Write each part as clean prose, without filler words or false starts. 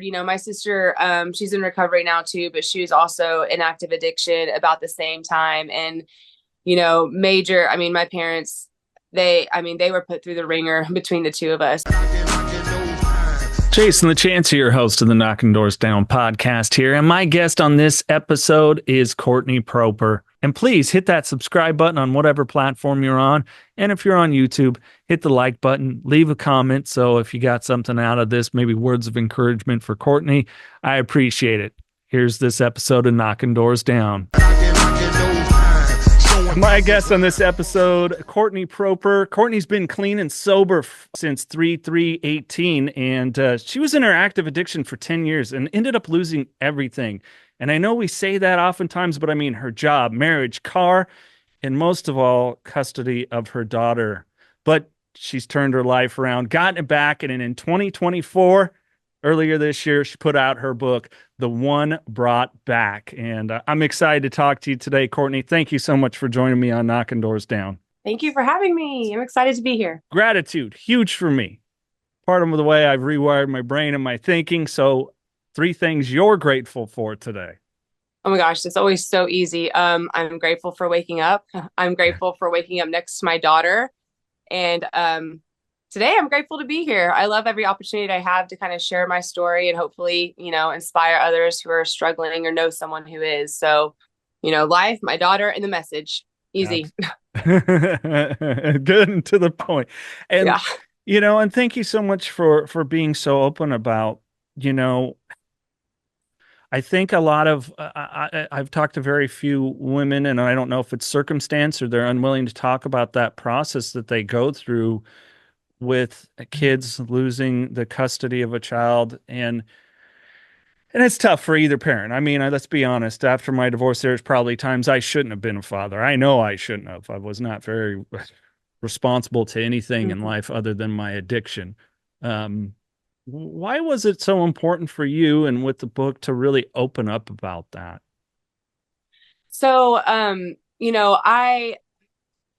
My sister, she's in recovery now too, but she was also in active addiction about the same time. And, my parents, they were put through the ringer between the two of us. Jason LaChance here, host of the Knocking Doors Down podcast here. And my guest on this episode is Courtney Proper. And please hit that subscribe button on whatever platform you're on. And if you're on YouTube, hit the like button, leave a comment. So if you got something out of this, maybe words of encouragement for Courtney, I appreciate it. Here's this episode of Knocking Doors Down. My guest on this episode, Courtney Proper. Courtney's been clean and sober since 3/3/18, and she was in her active addiction for 10 years and ended up losing everything. And I know we say that oftentimes, but I mean her job, marriage, car, and most of all, custody of her daughter. But she's turned her life around, gotten it back, and in 2024, earlier this year, she put out her book, The One Brought Back. And I'm excited to talk to you today, Courtney. Thank you so much for joining me on Knocking Doors Down. Thank you for having me. I'm excited to be here. Gratitude, huge for me. Part of the way I've rewired my brain and my thinking. So 3 things you're grateful for today. Oh my gosh, it's always so easy. I'm grateful for waking up. I'm grateful for waking up next to my daughter. And today I'm grateful to be here. I love every opportunity I have to kind of share my story and hopefully, inspire others who are struggling or know someone who is. So, life, my daughter, and the message. Easy. Good and to the point. And, and thank you so much for being so open about, I think a lot of, I've talked to very few women, and I don't know if it's circumstance or they're unwilling to talk about that process that they go through with kids losing the custody of a child. And it's tough for either parent. I mean, let's be honest. After my divorce, there's probably times I shouldn't have been a father. I know I shouldn't have. I was not very responsible to anything in life other than my addiction. Why was it so important for you and with the book to really open up about that? So,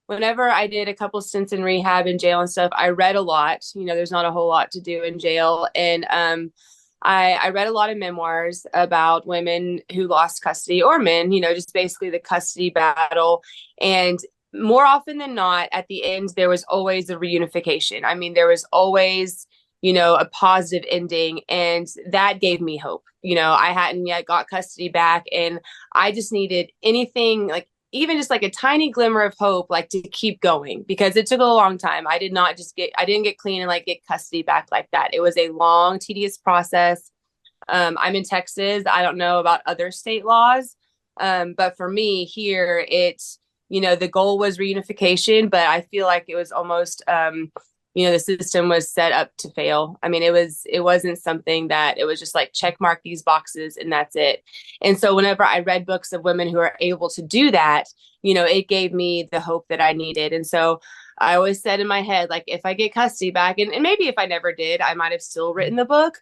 whenever I did a couple stints in rehab and jail and stuff, I read a lot. There's not a whole lot to do in jail. And I read a lot of memoirs about women who lost custody or men, just basically the custody battle. And more often than not, at the end, there was always a reunification. I mean, there was always a positive ending. And that gave me hope. I hadn't yet got custody back, and I just needed anything, like even just like a tiny glimmer of hope, like to keep going, because it took a long time. I didn't get clean and like get custody back like that. It was a long, tedious process. I'm in Texas. I don't know about other state laws. But for me here, the goal was reunification, but I feel like it was almost, the system was set up to fail. I mean, it wasn't something that it was just like check mark these boxes and that's it. And so whenever I read books of women who are able to do that, it gave me the hope that I needed. And so I always said in my head, like, if I get custody back, and maybe if I never did, I might have still written the book,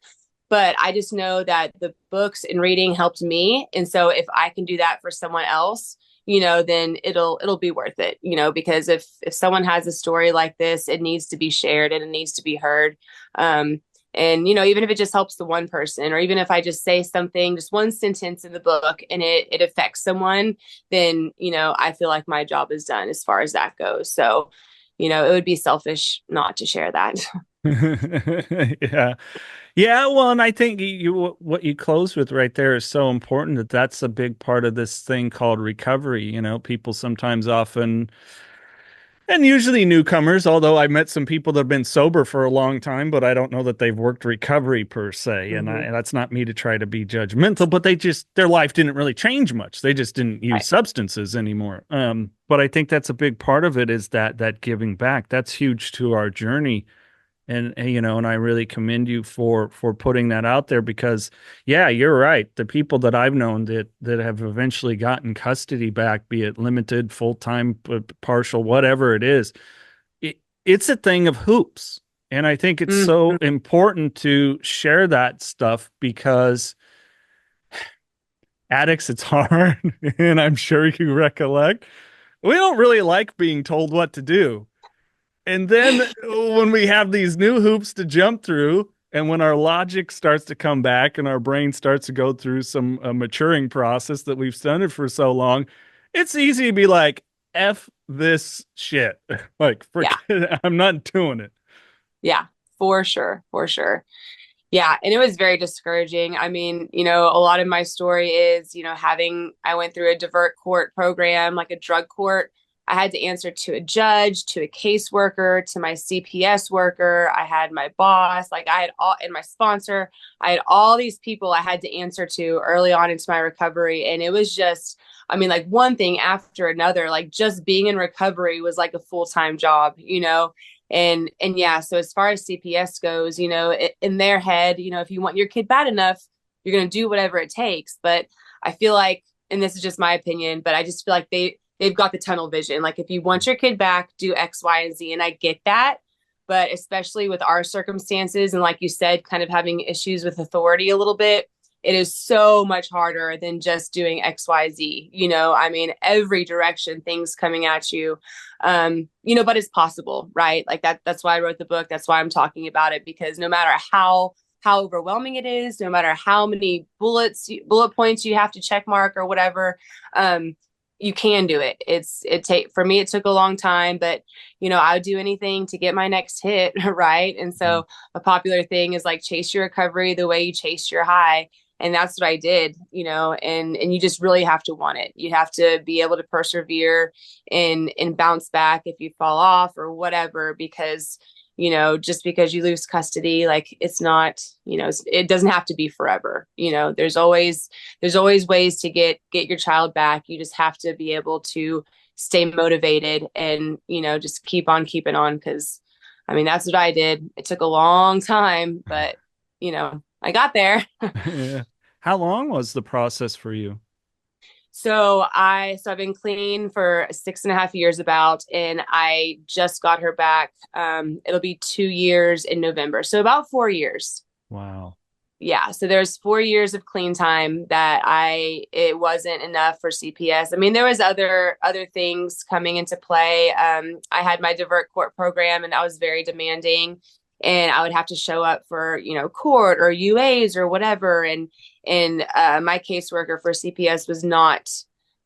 but I just know that the books and reading helped me. And so if I can do that for someone else, then it'll be worth it, because if someone has a story like this, it needs to be shared and it needs to be heard. And, even if it just helps the one person, or even if I just say something, just one sentence in the book and it affects someone, then, I feel like my job is done as far as that goes. So, it would be selfish not to share that. Yeah. Yeah, well, and I think what you close with right there is so important, that's a big part of this thing called recovery. People sometimes often, and usually newcomers, although I met some people that have been sober for a long time, but I don't know that they've worked recovery per se. And that's not me to try to be judgmental, but their life didn't really change much. They just didn't use substances anymore. But I think that's a big part of it, is that giving back. That's huge to our journey. And I really commend you for putting that out there, because you're right. The people that I've known that have eventually gotten custody back, be it limited, full-time, partial, whatever it is, it's a thing of hoops. And I think it's so important to share that stuff, because addicts, it's hard. And I'm sure you recollect, we don't really like being told what to do. And then when we have these new hoops to jump through, And when our logic starts to come back and our brain starts to go through some maturing process that we've stunted for so long, it's easy to be like, F this shit. Like, Yeah. forget, I'm not doing it. Yeah, for sure. For sure. Yeah, and it was very discouraging. I mean, a lot of my story is, I went through a divert court program, like a drug court. I had to answer to a judge, to a caseworker, to my CPS worker. I had my boss, like I had all, and my sponsor. I had all these people I had to answer to early on into my recovery. And it was just, I mean, like one thing after another, like just being in recovery was like a full-time job. And yeah, so as far as CPS goes, in their head, if you want your kid bad enough, you're going to do whatever it takes. But I feel like, and this is just my opinion, but I just feel like they've got the tunnel vision. Like if you want your kid back, do X, Y, and Z. And I get that. But especially with our circumstances, and like you said, kind of having issues with authority a little bit, it is so much harder than just doing X, Y, Z. I mean, every direction, things coming at you, but it's possible, right? Like that's why I wrote the book. That's why I'm talking about it, because no matter how overwhelming it is, no matter how many bullet points you have to check mark or whatever, you can do it. For me, it took a long time, but I would do anything to get my next hit. Right. And so a popular thing is like chase your recovery the way you chase your high. And that's what I did, and you just really have to want it. You have to be able to persevere and bounce back if you fall off or whatever, because, just because you lose custody, like it's not, it doesn't have to be forever. There's always ways to get your child back. You just have to be able to stay motivated and, just keep on keeping on. Cause I mean, that's what I did. It took a long time, but I got there. Yeah. How long was the process for you? So I've been clean for 6.5 years about, and I just got her back. It'll be 2 years in November. So about 4 years. Wow. Yeah. So there's 4 years of clean time that it wasn't enough for CPS. I mean, there was other things coming into play. I had my divert court program, and that was very demanding. And I would have to show up for, court or UAs or whatever. And my caseworker for CPS was not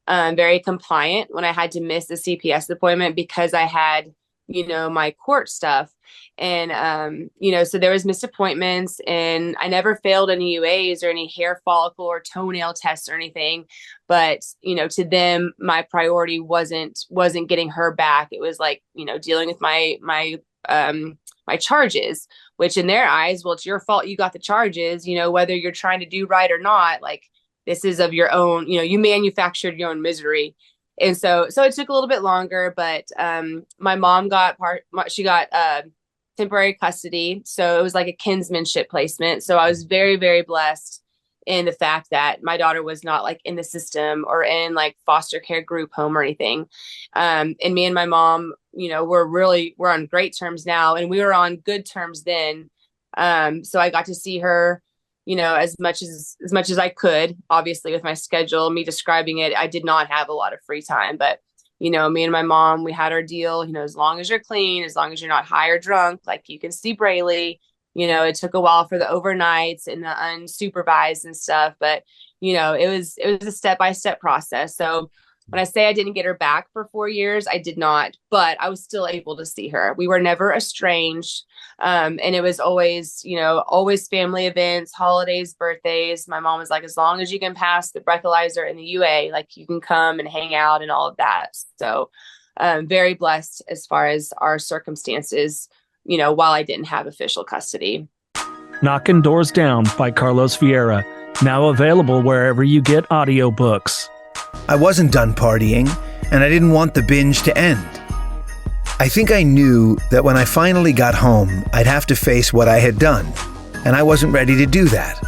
very compliant when I had to miss a CPS appointment because I had, my court stuff. And, so there was missed appointments, and I never failed any UAs or any hair follicle or toenail tests or anything. But, to them, my priority wasn't getting her back. It was like, dealing with my charges, which in their eyes, well, it's your fault you got the charges, whether you're trying to do right or not. Like, this is of your own, you manufactured your own misery. And so it took a little bit longer, but my mom got temporary custody. So it was like a kinsmanship placement. So I was very, very blessed in the fact that my daughter was not like in the system or in like foster care group home or anything. And me and my mom, we're on great terms now, and we were on good terms then. So I got to see her, as much as I could. Obviously, with my schedule, me describing it, I did not have a lot of free time, but me and my mom, we had our deal, as long as you're clean, as long as you're not high or drunk, like you can see Brayley. It took a while for the overnights and the unsupervised and stuff, but it was a step-by-step process. So when I say I didn't get her back for 4 years, I did not, but I was still able to see her. We were never estranged. And it was always, always family events, holidays, birthdays. My mom was like, as long as you can pass the breathalyzer and the UA, like you can come and hang out and all of that. So very blessed as far as our circumstances, while I didn't have official custody. Knocking Doors Down by Carlos Vieira, now available wherever you get audiobooks. I wasn't done partying, and I didn't want the binge to end. I think I knew that when I finally got home, I'd have to face what I had done, and I wasn't ready to do that.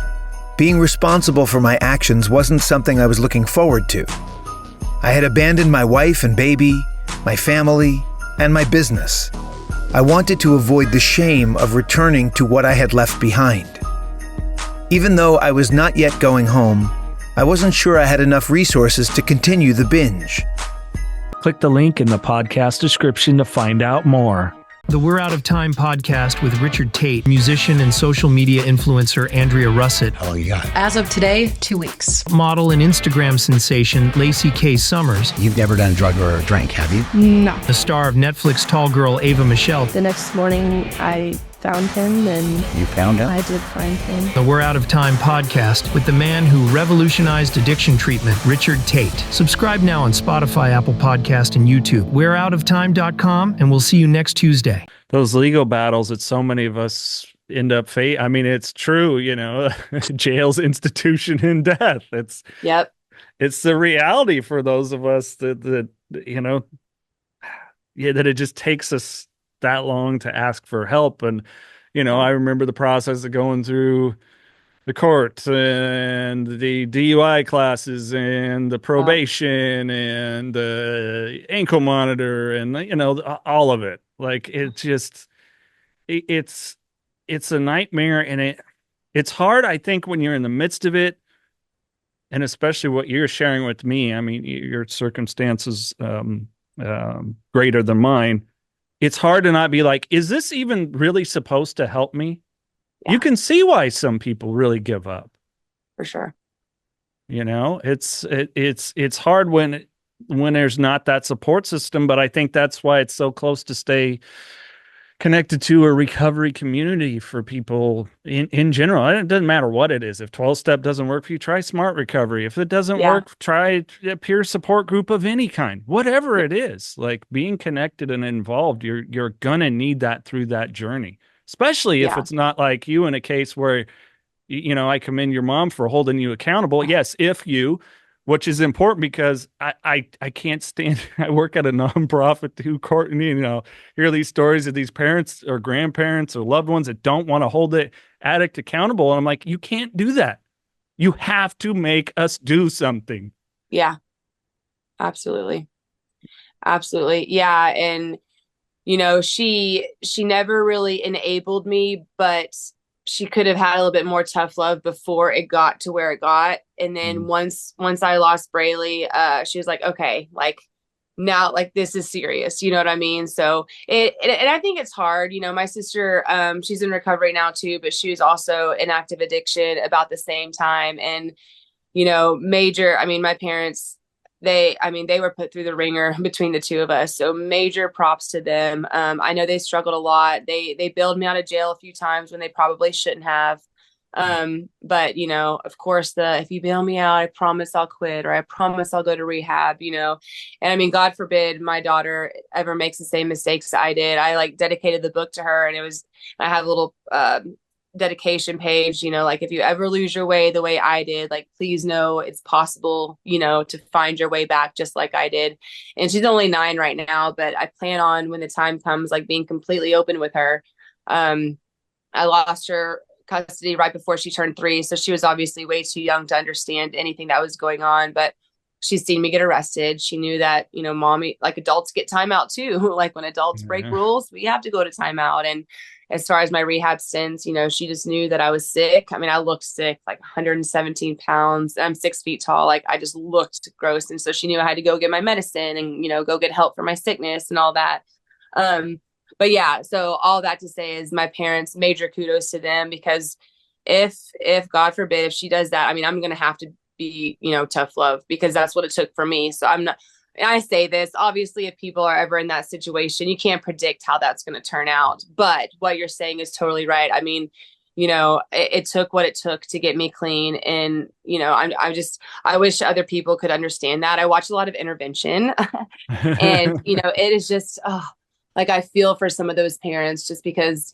Being responsible for my actions wasn't something I was looking forward to. I had abandoned my wife and baby, my family, and my business. I wanted to avoid the shame of returning to what I had left behind. Even though I was not yet going home, I wasn't sure I had enough resources to continue the binge. Click the link in the podcast description to find out more. The We're Out of Time podcast with Richard Taite, musician and social media influencer Andrea Russett. How long you got? As of today, 2 weeks. Model and Instagram sensation Lacey K. Summers. You've never done a drug or a drink, have you? No. The star of Netflix Tall Girl Ava Michelle. The next morning, I found him, and You found him? I did find him. The We're Out of Time podcast with the man who revolutionized addiction treatment, Richard Taite. Subscribe now on Spotify, Apple Podcast, and YouTube. We'reOutOfTime.com, and we'll see you next Tuesday. Those legal battles that so many of us end up I mean, it's true, jail's institution in death. Yep. It's the reality for those of us that it just takes us that long to ask for help. And I remember the process of going through the court and the DUI classes and the probation and the ankle monitor and all of it. Like it's a nightmare, and it's hard, I think, when you're in the midst of it, and especially what you're sharing with me. I mean, your circumstances greater than mine. It's hard to not be like, is this even really supposed to help me? Yeah. You can see why some people really give up. For sure. It's hard when there's not that support system, but I think that's why it's so close to stay connected to a recovery community for people in general. It doesn't matter what it is. If 12-step doesn't work for you, try Smart Recovery. If it doesn't work, try a peer support group of any kind. Whatever it is, like being connected and involved, you're gonna need that through that journey, especially if it's not like you in a case where, I commend your mom for holding you accountable. Yes, which is important because I can't stand. I work at a nonprofit too, Courtney. Hear these stories of these parents or grandparents or loved ones that don't want to hold the addict accountable, and I'm like, you can't do that. You have to make us do something. Yeah, absolutely, yeah, and she never really enabled me, but she could have had a little bit more tough love before it got to where it got. And then once I lost Braylee, she was like, okay, like now, like this is serious. You know what I mean? So and I think it's hard, my sister, she's in recovery now too, but she was also in active addiction about the same time. And, my parents, they were put through the ringer between the two of us. So major props to them. I know they struggled a lot. They bailed me out of jail a few times when they probably shouldn't have. But of course if you bail me out, I promise I'll quit, or I promise I'll go to rehab, and God forbid my daughter ever makes the same mistakes I did. I dedicated the book to her, and I have a little, dedication page, like if you ever lose your way the way I did, please know it's possible, to find your way back just like I did. And she's only 9 right now, but I plan on, when the time comes, being completely open with her. I lost her custody right before she turned 3. So she was obviously way too young to understand anything that was going on, but she's seen me get arrested. She knew that, mommy, adults get timeout too. When adults break rules, we have to go to timeout. And as far as my rehab stints, she just knew that I was sick. I mean, I looked sick, 117 pounds. I'm 6 feet tall. I just looked gross. And so she knew I had to go get my medicine and, go get help for my sickness and all that. But yeah, so all that to say is my parents, major kudos to them, because if God forbid, if she does that, I'm going to have to be, tough love, because that's what it took for me. So I say this, obviously, if people are ever in that situation, you can't predict how that's going to turn out. But what you're saying is totally right. It took what it took to get me clean. And, I wish other people could understand that. I watch a lot of intervention and, it is just, I feel for some of those parents, just because,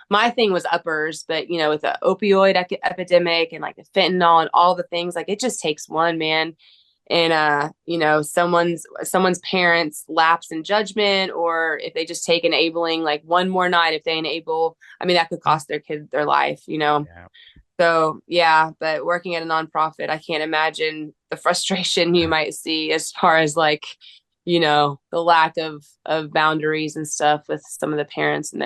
my thing was uppers, but, with the opioid epidemic and the fentanyl and all the things, it just takes one, man. And, someone's parents lapse in judgment, or if they just take enabling, one more night, if they enable, that could cost their kid their life, Yeah. So, yeah, but working at a nonprofit, I can't imagine the frustration you might see as far as the lack of boundaries and stuff with some of the parents and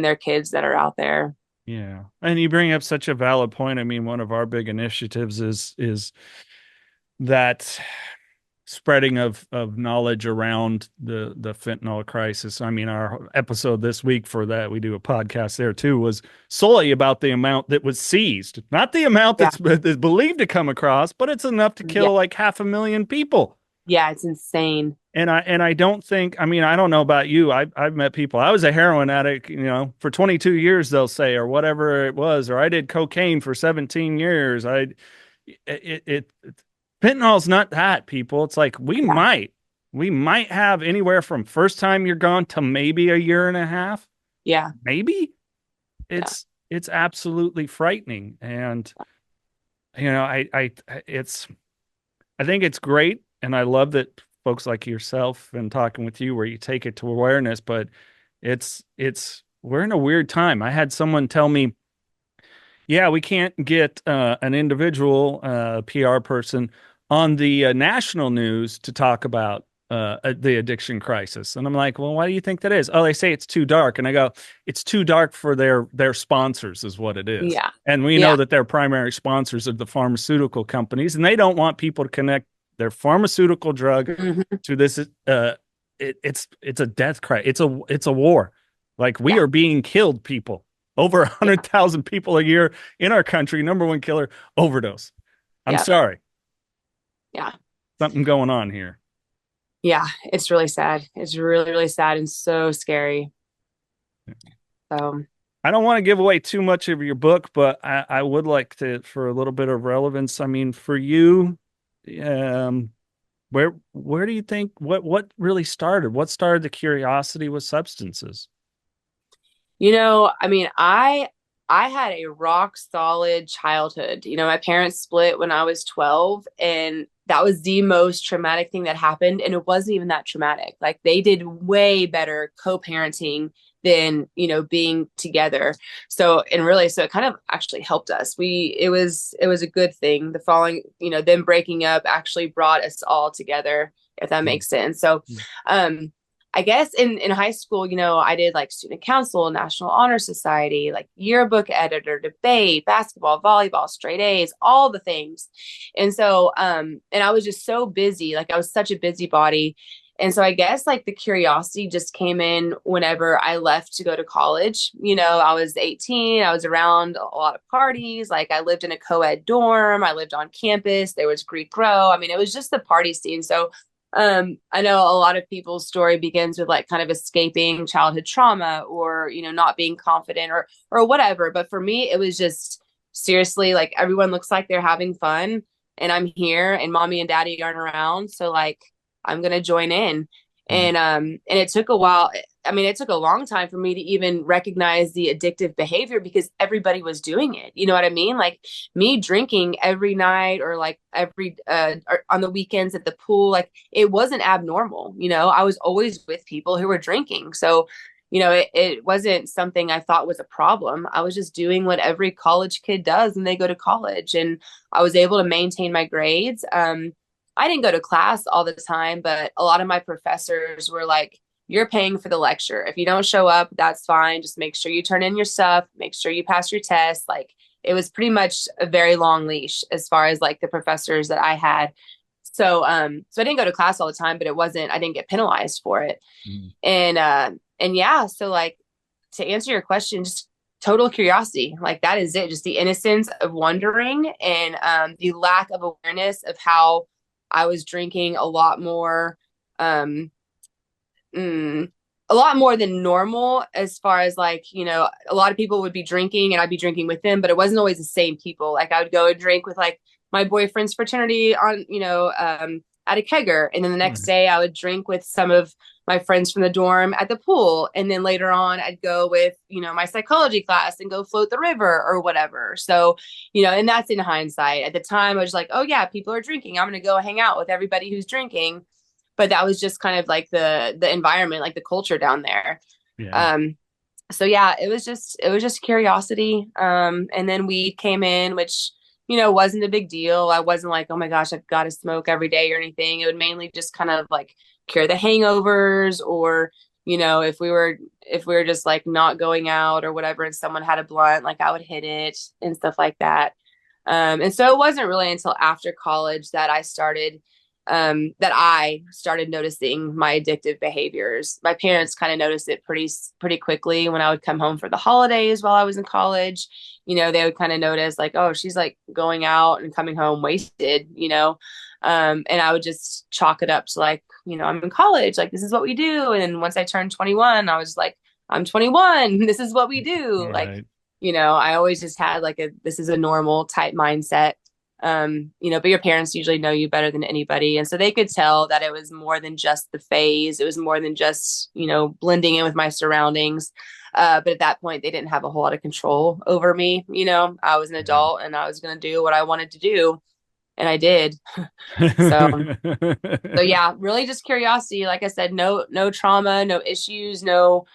their kids that are out there. Yeah. And you bring up such a valid point. One of our big initiatives is that spreading of knowledge around the fentanyl crisis. I mean, our episode this week for that, we do a podcast there too, was solely about the amount that was seized, not the amount that's believed to come across, but it's enough to kill like 500,000 people. Yeah, it's insane. And I don't think, I mean, I don't know about you. I've met people. I was a heroin addict, you know, for 22 years, they'll say, or whatever it was, or I did cocaine for 17 years. Fentanyl's not that, people. It's like we might have anywhere from first time you're gone to maybe a year and a half. Yeah. Maybe. It's absolutely frightening. And you know, I think it's great, and I love that folks like yourself and talking with you where you take it to awareness, but we're in a weird time. I had someone tell me, yeah, we can't get an individual PR person on the national news to talk about the addiction crisis. And I'm like, well, why do you think that is? Oh, they say it's too dark. And I go, it's too dark for their sponsors is what it is. Yeah. And we know that their primary sponsors are the pharmaceutical companies, and they don't want people to connect their pharmaceutical drug to this. It's a death cry. It's a war. Like we are being killed, people. Over 100,000 people a year in our country. Number one killer, overdose. I'm sorry. Yeah. Something going on here. Yeah. It's really sad. It's really, really sad and so scary. So I don't want to give away too much of your book, but I would like to, for a little bit of relevance. I mean, for you, where do you think, what really started? What started the curiosity with substances? You know, I mean, I had a rock solid childhood. You know, my parents split when I was 12, and that was the most traumatic thing that happened. And it wasn't even that traumatic. Like they did way better co-parenting than, you know, being together. So it kind of actually helped us. It was a good thing. The following, you know, them breaking up actually brought us all together, if that makes sense. So, I guess in high school, you know, I did like student council, National Honor Society, like yearbook editor, debate, basketball, volleyball, straight A's, all the things. And so, and I was just so busy, like I was such a busybody. And so I guess like the curiosity just came in whenever I left to go to college. You know, I was 18, I was around a lot of parties. Like I lived in a co-ed dorm, I lived on campus, there was Greek Row. I mean, it was just the party scene. So I know a lot of people's story begins with like kind of escaping childhood trauma or, you know, not being confident or whatever. But for me, it was just seriously like everyone looks like they're having fun and I'm here and mommy and daddy aren't around. So like, I'm going to join in. And it took a while. I mean, it took a long time for me to even recognize the addictive behavior because everybody was doing it. You know what I mean? Like me drinking every night or like every, or on the weekends at the pool, like it wasn't abnormal. You know, I was always with people who were drinking. So, you know, it wasn't something I thought was a problem. I was just doing what every college kid does when they go to college. And I was able to maintain my grades. I didn't go to class all the time, but a lot of my professors were like, you're paying for the lecture. If you don't show up, that's fine. Just make sure you turn in your stuff, make sure you pass your test. Like it was pretty much a very long leash as far as like the professors that I had. So, so I didn't go to class all the time, but I didn't get penalized for it. And yeah, so like to answer your question, just total curiosity, like that is it. Just the innocence of wondering and the lack of awareness of how I was drinking a lot more than normal as far as like, you know, a lot of people would be drinking and I'd be drinking with them, but it wasn't always the same people. Like I would go and drink with like my boyfriend's fraternity on, you know, at a kegger. And then the next day I would drink with some of my friends from the dorm at the pool. And then later on I'd go with, you know, my psychology class and go float the river or whatever. So, you know, and that's in hindsight. At the time I was like, oh yeah, people are drinking, I'm going to go hang out with everybody who's drinking. But that was just kind of like the environment, like the culture down there. Yeah. So yeah, it was just curiosity. And then weed came in, which, you know, wasn't a big deal. I wasn't like, oh my gosh, I've got to smoke every day or anything. It would mainly just kind of like cure the hangovers, or, you know, if we were just like not going out or whatever and someone had a blunt, like I would hit it and stuff like that. And so it wasn't really until after college that I started that I started noticing my addictive behaviors. My parents kind of noticed it pretty quickly when I would come home for the holidays while I was in college. They would kind of notice like, oh, she's like going out and coming home wasted, and I would just chalk it up to like, I'm in college, like this is what we do. And then once I turned 21, I was like, I'm 21. This is what we do. Right. Like, I always just had like this is a normal type mindset. But your parents usually know you better than anybody. And so they could tell that it was more than just the phase. It was more than just, blending in with my surroundings. But at that point, they didn't have a whole lot of control over me. I was an adult and I was going to do what I wanted to do. And I did. So yeah, really just curiosity. Like I said, no trauma, no issues, no,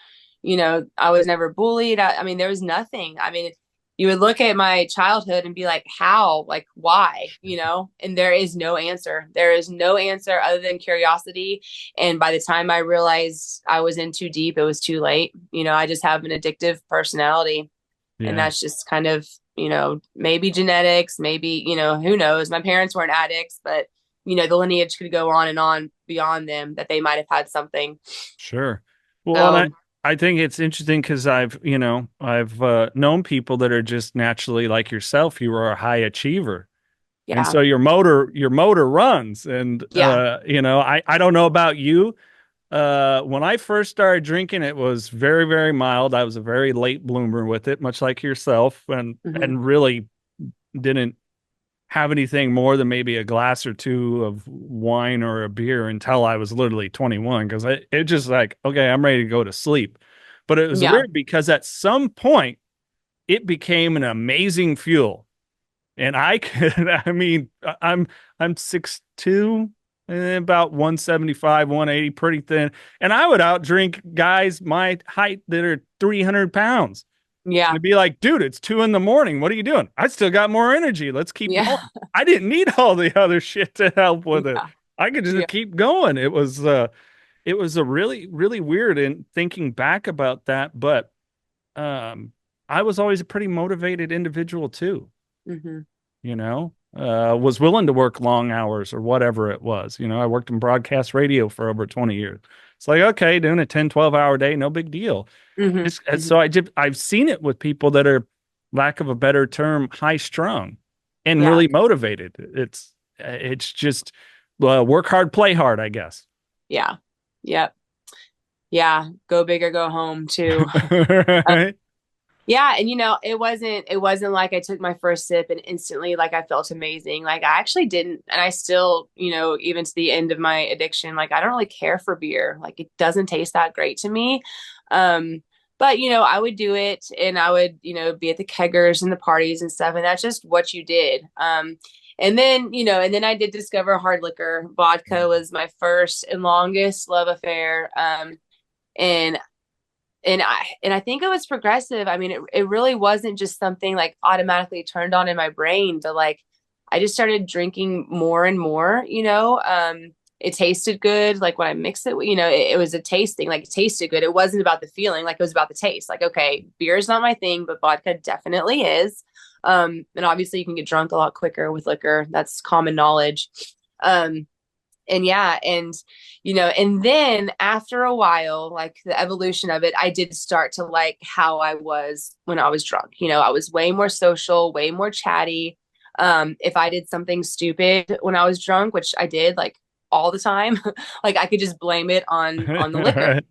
I was never bullied. I mean, there was nothing. I mean, you would look at my childhood and be like, how, like, why, and there is no answer. There is no answer other than curiosity. And by the time I realized I was in too deep, it was too late. I just have an addictive personality. Yeah. And that's just kind of, maybe genetics, maybe, who knows? My parents weren't addicts, but, the lineage could go on and on beyond them that they might have had something. Sure. Well, I think it's interesting because I've known people that are just naturally like yourself. You were a high achiever. Yeah. And so your motor runs. And, yeah. I don't know about you. When I first started drinking, it was very, very mild. I was a very late bloomer with it, much like yourself, and really didn't have anything more than maybe a glass or two of wine or a beer until I was literally 21. Because it just like, okay, I'm ready to go to sleep. But it was weird because at some point it became an amazing fuel. And I'm 6'2", about 175, 180, pretty thin. And I would outdrink guys my height that are 300 pounds. Yeah. I'd be like, dude, it's 2 a.m. What are you doing? I still got more energy. Let's keep going. I didn't need all the other shit to help with it. I could just keep going. It was a really, really weird in thinking back about that. But I was always a pretty motivated individual too. Was willing to work long hours or whatever it was. I worked in broadcast radio for over 20 years. It's like, okay, doing a 10, 12-hour day, no big deal. So I've seen it with people that are, lack of a better term, high strung and really motivated. It's just work hard, play hard, I guess. Yeah. Yep. Yeah. Go big or go home too. Right. Yeah. And, it wasn't like I took my first sip and instantly like I felt amazing. Like I actually didn't. And I still, even to the end of my addiction, like I don't really care for beer. Like it doesn't taste that great to me. But, I would do it and I would, be at the keggers and the parties and stuff. And that's just what you did. And then I did discover hard liquor. Vodka was my first and longest love affair. And I think it was progressive. I mean, it really wasn't just something like automatically turned on in my brain to like, I just started drinking more and more, it tasted good. Like when I mixed it, it was a tasting, like it tasted good. It wasn't about the feeling, like it was about the taste. Like, okay, beer is not my thing, but vodka definitely is. And obviously you can get drunk a lot quicker with liquor. That's common knowledge. And then after a while, like the evolution of it, I did start to like how I was when I was drunk. I was way more social, way more chatty. If I did something stupid when I was drunk, which I did like all the time, like I could just blame it on the liquor,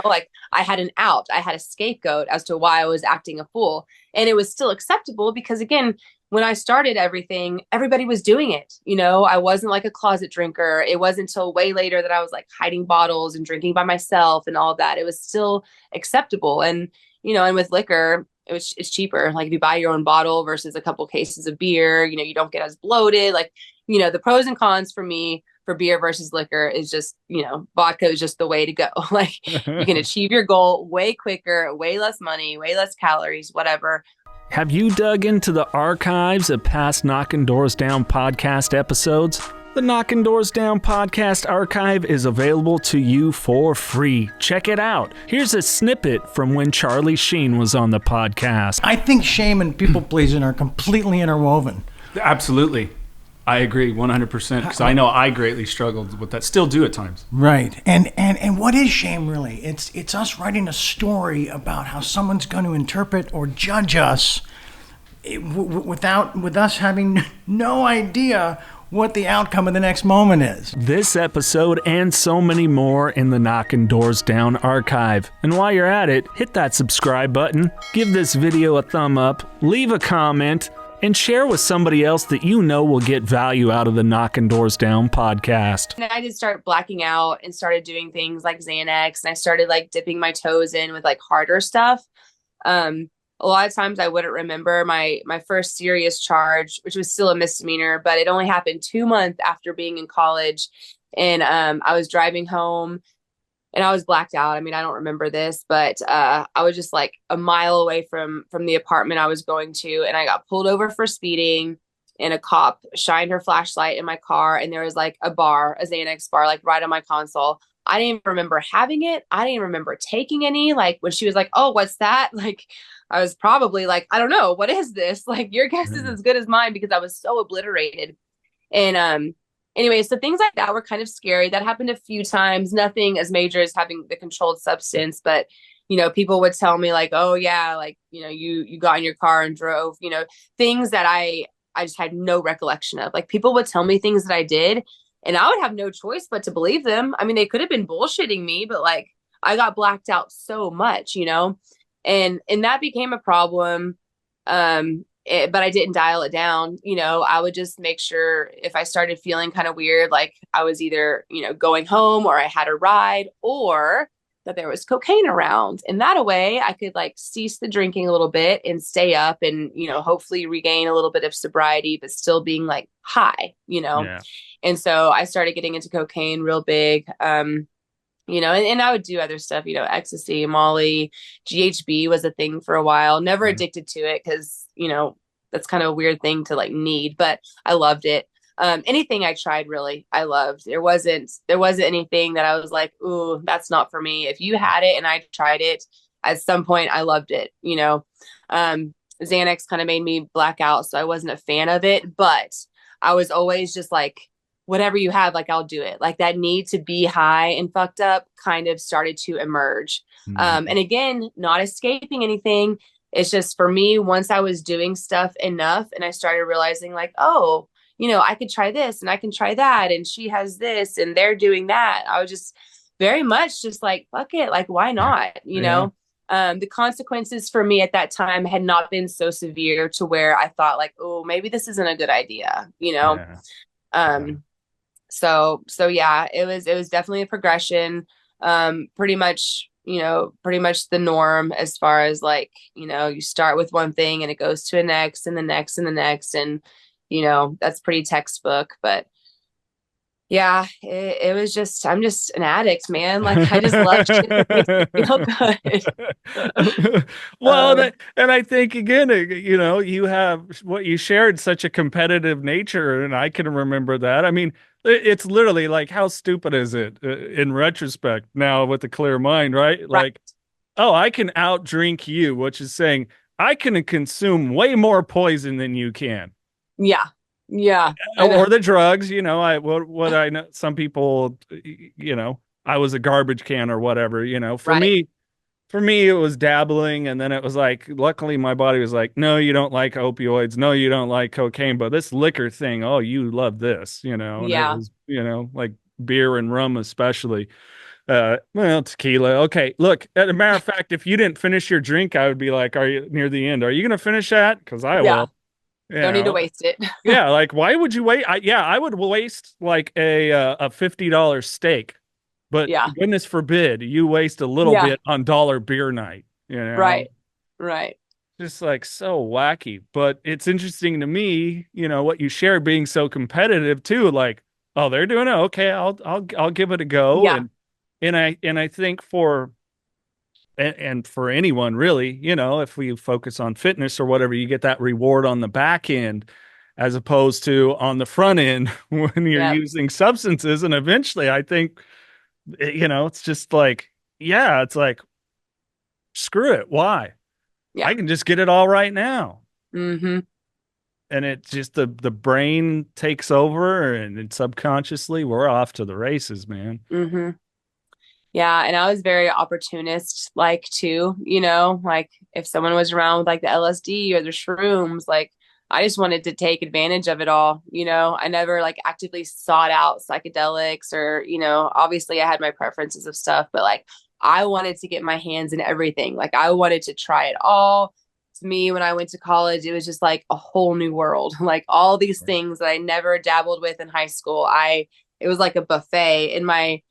like I had an out, I had a scapegoat as to why I was acting a fool. And it was still acceptable because again, when I started everything, everybody was doing it. I wasn't like a closet drinker. It wasn't until way later that I was like hiding bottles and drinking by myself and all of that. It was still acceptable. And, and with liquor, it's cheaper. Like if you buy your own bottle versus a couple cases of beer, you don't get as bloated. Like, the pros and cons for me for beer versus liquor is just, vodka is just the way to go. Like you can achieve your goal way quicker, way less money, way less calories, whatever. Have you dug into the archives of past Knocking Doors Down podcast episodes? The Knocking Doors Down podcast archive is available to you for free. Check it out. Here's a snippet from when Charlie Sheen was on the podcast. I think shame and people pleasing are completely interwoven. Absolutely. I agree 100% because I know I greatly struggled with that. Still do at times. Right. And what is shame really? It's us writing a story about how someone's going to interpret or judge us with us having no idea what the outcome of the next moment is. This episode and so many more in the Knocking Doors Down archive. And while you're at it, hit that subscribe button, give this video a thumb up, leave a comment, and share with somebody else that you know will get value out of the Knocking Doors Down podcast. And I did start blacking out and started doing things like Xanax, and I started like dipping my toes in with like harder stuff. A lot of times I wouldn't remember my first serious charge, which was still a misdemeanor, but it only happened 2 months after being in college. And I was driving home and I was blacked out. I mean, I don't remember this, but I was just like a mile away from the apartment I was going to, and I got pulled over for speeding, and a cop shined her flashlight in my car, and there was like a Xanax bar, like right on my console. I didn't even remember having it. I didn't even remember taking any. Like when she was like, "Oh, what's that?" Like I was probably like, "I don't know. What is this?" Like your guess is as good as mine because I was so obliterated. And anyway, so things like that were kind of scary. That happened a few times. Nothing as major as having the controlled substance, but people would tell me like, "Oh yeah, like you got in your car and drove." Things that I just had no recollection of. Like people would tell me things that I did, and I would have no choice but to believe them. I mean, they could have been bullshitting me, but like I got blacked out so much, and that became a problem. But I didn't dial it down. I would just make sure if I started feeling kind of weird, like I was either, going home or I had a ride or that there was cocaine around. And that way I could like cease the drinking a little bit and stay up and, hopefully regain a little bit of sobriety, but still being like high, Yeah. And so I started getting into cocaine real big. And I would do other stuff, ecstasy, Molly, GHB was a thing for a while, never addicted to it because, that's kind of a weird thing to like need, but I loved it. Anything I tried, really, I loved. There wasn't anything that I was like, ooh, that's not for me. If you had it and I tried it, at some point I loved it, Xanax kind of made me black out, so I wasn't a fan of it, but I was always just like, whatever you have, like, I'll do it. Like that need to be high and fucked up kind of started to emerge. And again, not escaping anything. It's just for me, once I was doing stuff enough and I started realizing like, oh, I could try this and I can try that. And she has this and they're doing that. I was just very much just like, fuck it. Like, why not? The consequences for me at that time had not been so severe to where I thought like, oh, maybe this isn't a good idea, So yeah, it was definitely a progression. Pretty much the norm as far as like, you start with one thing and it goes to the next and the next and the next. And, that's pretty textbook, but yeah, it was just, I'm just an addict, man. Like I just love shit that makes me feel good. Well, and I think again, you have what you shared such a competitive nature, and I can remember that. I mean, it's literally like, how stupid is it in retrospect now with a clear mind, right? Like, oh, I can outdrink you, which is saying I can consume way more poison than you can. Yeah. Yeah. Or the drugs, what I know, some people, I was a garbage can or whatever, for me, it was dabbling. And then it was like, luckily my body was like, no, you don't like opioids. No, you don't like cocaine, but this liquor thing, oh, you love this, and yeah. it was, like beer and rum, especially, tequila. Okay. Look, as a matter of fact, if you didn't finish your drink, I would be like, are you near the end? Are you going to finish that? Cause I will. Don't need to waste it. Yeah, like why would you wait? I would waste like a $50 steak, but goodness forbid you waste a little bit on dollar beer night. Right. Just like so wacky. But it's interesting to me, what you share being so competitive too. Like, oh, they're doing it. Okay, I'll give it a go. Yeah. And I think for anyone really, if we focus on fitness or whatever, you get that reward on the back end as opposed to on the front end when you're using substances. And eventually I think, it's just like, it's like, screw it. Why? I can just get it all right now. Mm-hmm. and it's just the brain takes over, and then subconsciously we're off to the races, man. Mm-hmm. Yeah, and I was very opportunist, like too, like if someone was around with like the LSD or the shrooms, like I just wanted to take advantage of it all. I never like actively sought out psychedelics or, obviously I had my preferences of stuff, but like I wanted to get my hands in everything. Like I wanted to try it all. To me, when I went to college, it was just like a whole new world. Like all these things that I never dabbled with in high school. It was like a buffet in my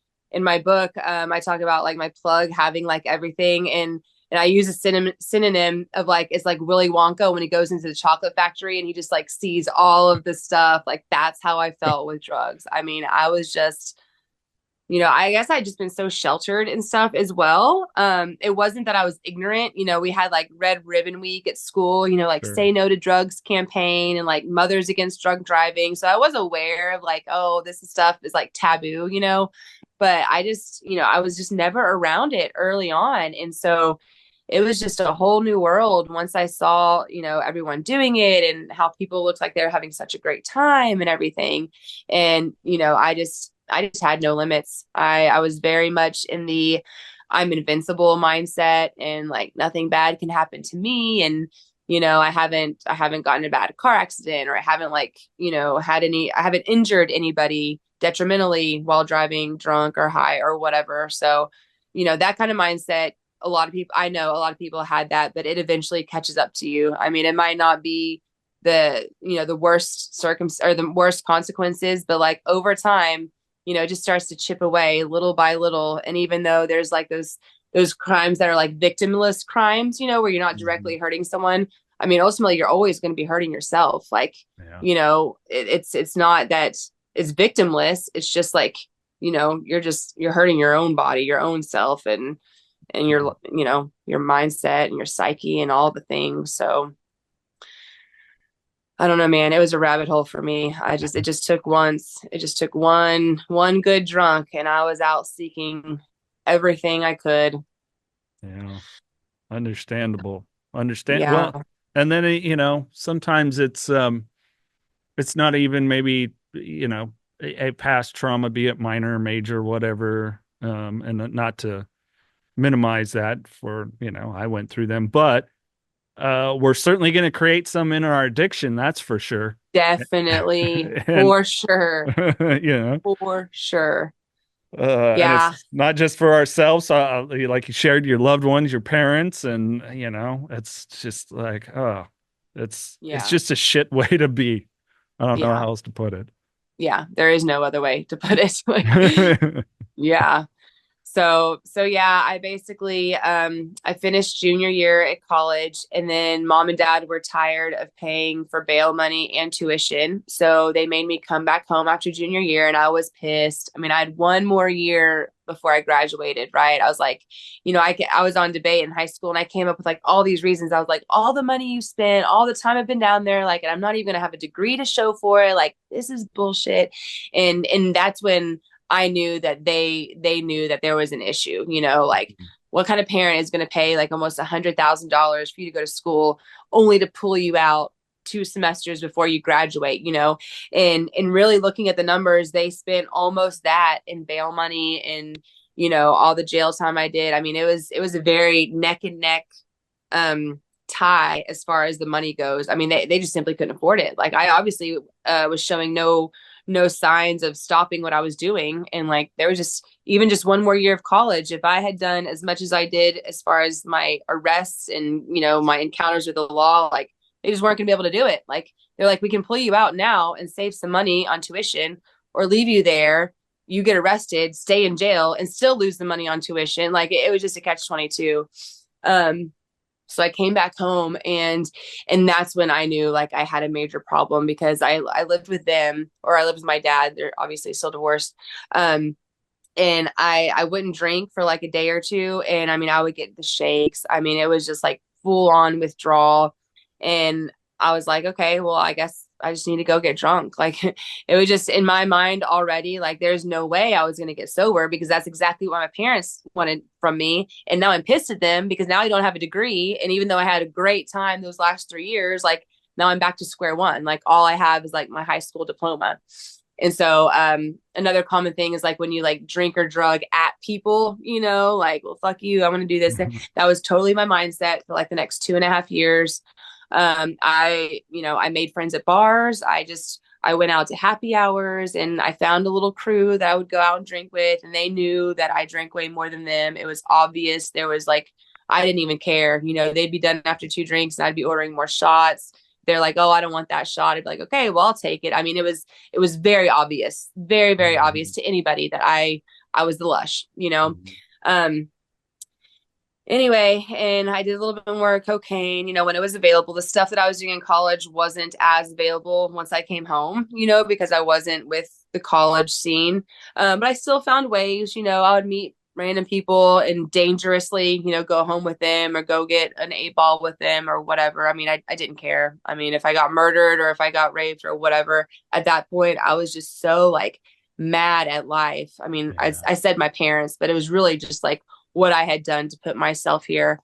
book. I talk about like my plug having like everything, and I use a synonym of like, it's like Willy Wonka when he goes into the chocolate factory and he just like sees all of the stuff. Like that's how I felt with drugs. I mean, I was just, I guess I'd just been so sheltered and stuff as well. It wasn't that I was ignorant. We had like Red Ribbon Week at school, like Sure. Say No to Drugs campaign and like Mothers Against Drug Driving. So I was aware of like, oh, this stuff is like taboo, but I just, I was just never around it early on. And so it was just a whole new world once I saw, everyone doing it and how people looked like they were having such a great time and everything. And, I just had no limits. I was very much in the I'm invincible mindset and like nothing bad can happen to me. And, I haven't gotten in a bad car accident, or I haven't like, I haven't injured anybody detrimentally while driving drunk or high or whatever. So, that kind of mindset, I know a lot of people had that, but it eventually catches up to you. I mean, it might not be the worst or the worst consequences, but like over time, it just starts to chip away little by little. And even though there's like those crimes that are like victimless crimes, where you're not directly hurting someone, I mean, ultimately you're always going to be hurting yourself. Like, it's not that it's victimless. It's just like, you're hurting your own body, your own self, and your, your mindset and your psyche and all the things. So I don't know, man. It was a rabbit hole for me. It just took one good drunk and I was out seeking everything I could. Yeah. Understandable. Yeah. Well, and then, sometimes it's not even maybe, a past trauma, be it minor, major, whatever. And not to minimize that for, I went through them, but we're certainly going to create some in our addiction. That's for sure. Definitely. And, For sure. For sure. And Yeah. it's not just for ourselves. Like you shared your loved ones, your parents, and it's just like, it's just a shit way to be. I don't know how else to put it. Yeah. There is no other way to put it. Like, yeah. So yeah, I basically, I finished junior year at college, and then mom and dad were tired of paying for bail money and tuition. So they made me come back home after junior year, and I was pissed. I mean, I had one more year before I graduated, right? I was like, I was on debate in high school, and I came up with like all these reasons. I was like, all the money you spent, all the time I've been down there, like, and I'm not even going to have a degree to show for it. Like, this is bullshit. And that's when I knew that they knew that there was an issue, like what kind of parent is going to pay like almost $100,000 for you to go to school only to pull you out 2 semesters before you graduate, and really looking at the numbers, they spent almost that in bail money and, all the jail time I did. I mean, it was a very neck and neck, tie as far as the money goes. I mean, they just simply couldn't afford it. Like I obviously, was showing no signs of stopping what I was doing. And like, there was just, even just one more year of college, if I had done as much as I did as far as my arrests and, my encounters with the law, like they just weren't gonna be able to do it. Like, they're like, we can pull you out now and save some money on tuition, or leave you there, you get arrested, stay in jail, and still lose the money on tuition. Like it was just a catch-22. So I came back home, and that's when I knew like I had a major problem, because I lived with them, or I lived with my dad. They're obviously still divorced. And I wouldn't drink for like a day or two. And I mean, I would get the shakes. I mean, it was just like full on withdrawal. And I was like, okay, well, I guess I just need to go get drunk. Like it was just in my mind already, like there's no way I was going to get sober, because that's exactly what my parents wanted from me. And now I'm pissed at them because now I don't have a degree. And even though I had a great time those last 3 years, like now I'm back to square one. Like all I have is like my high school diploma. And so another common thing is like when you like drink or drug at people, you know, like, well, fuck you, I'm going to do this. That was totally my mindset for like the next 2.5 years. I made friends at bars. I went out to happy hours and I found a little crew that I would go out and drink with, and they knew that I drank way more than them. It was obvious. There was like, I didn't even care, you know, they'd be done after 2 drinks and I'd be ordering more shots. They're like, oh, I don't want that shot. I'd be like, okay, well, I'll take it. I mean, it was very obvious, very, very obvious to anybody that I was the lush, you know? Anyway, and I did a little bit more cocaine, you know, when it was available. The stuff that I was doing in college wasn't as available once I came home, you know, because I wasn't with the college scene. But I still found ways, you know, I would meet random people and dangerously, you know, go home with them or go get an 8-ball with them or whatever. I mean, I didn't care. I mean, if I got murdered or if I got raped or whatever, at that point, I was just so like mad at life. I mean, I said my parents, but it was really just like what I had done to put myself here.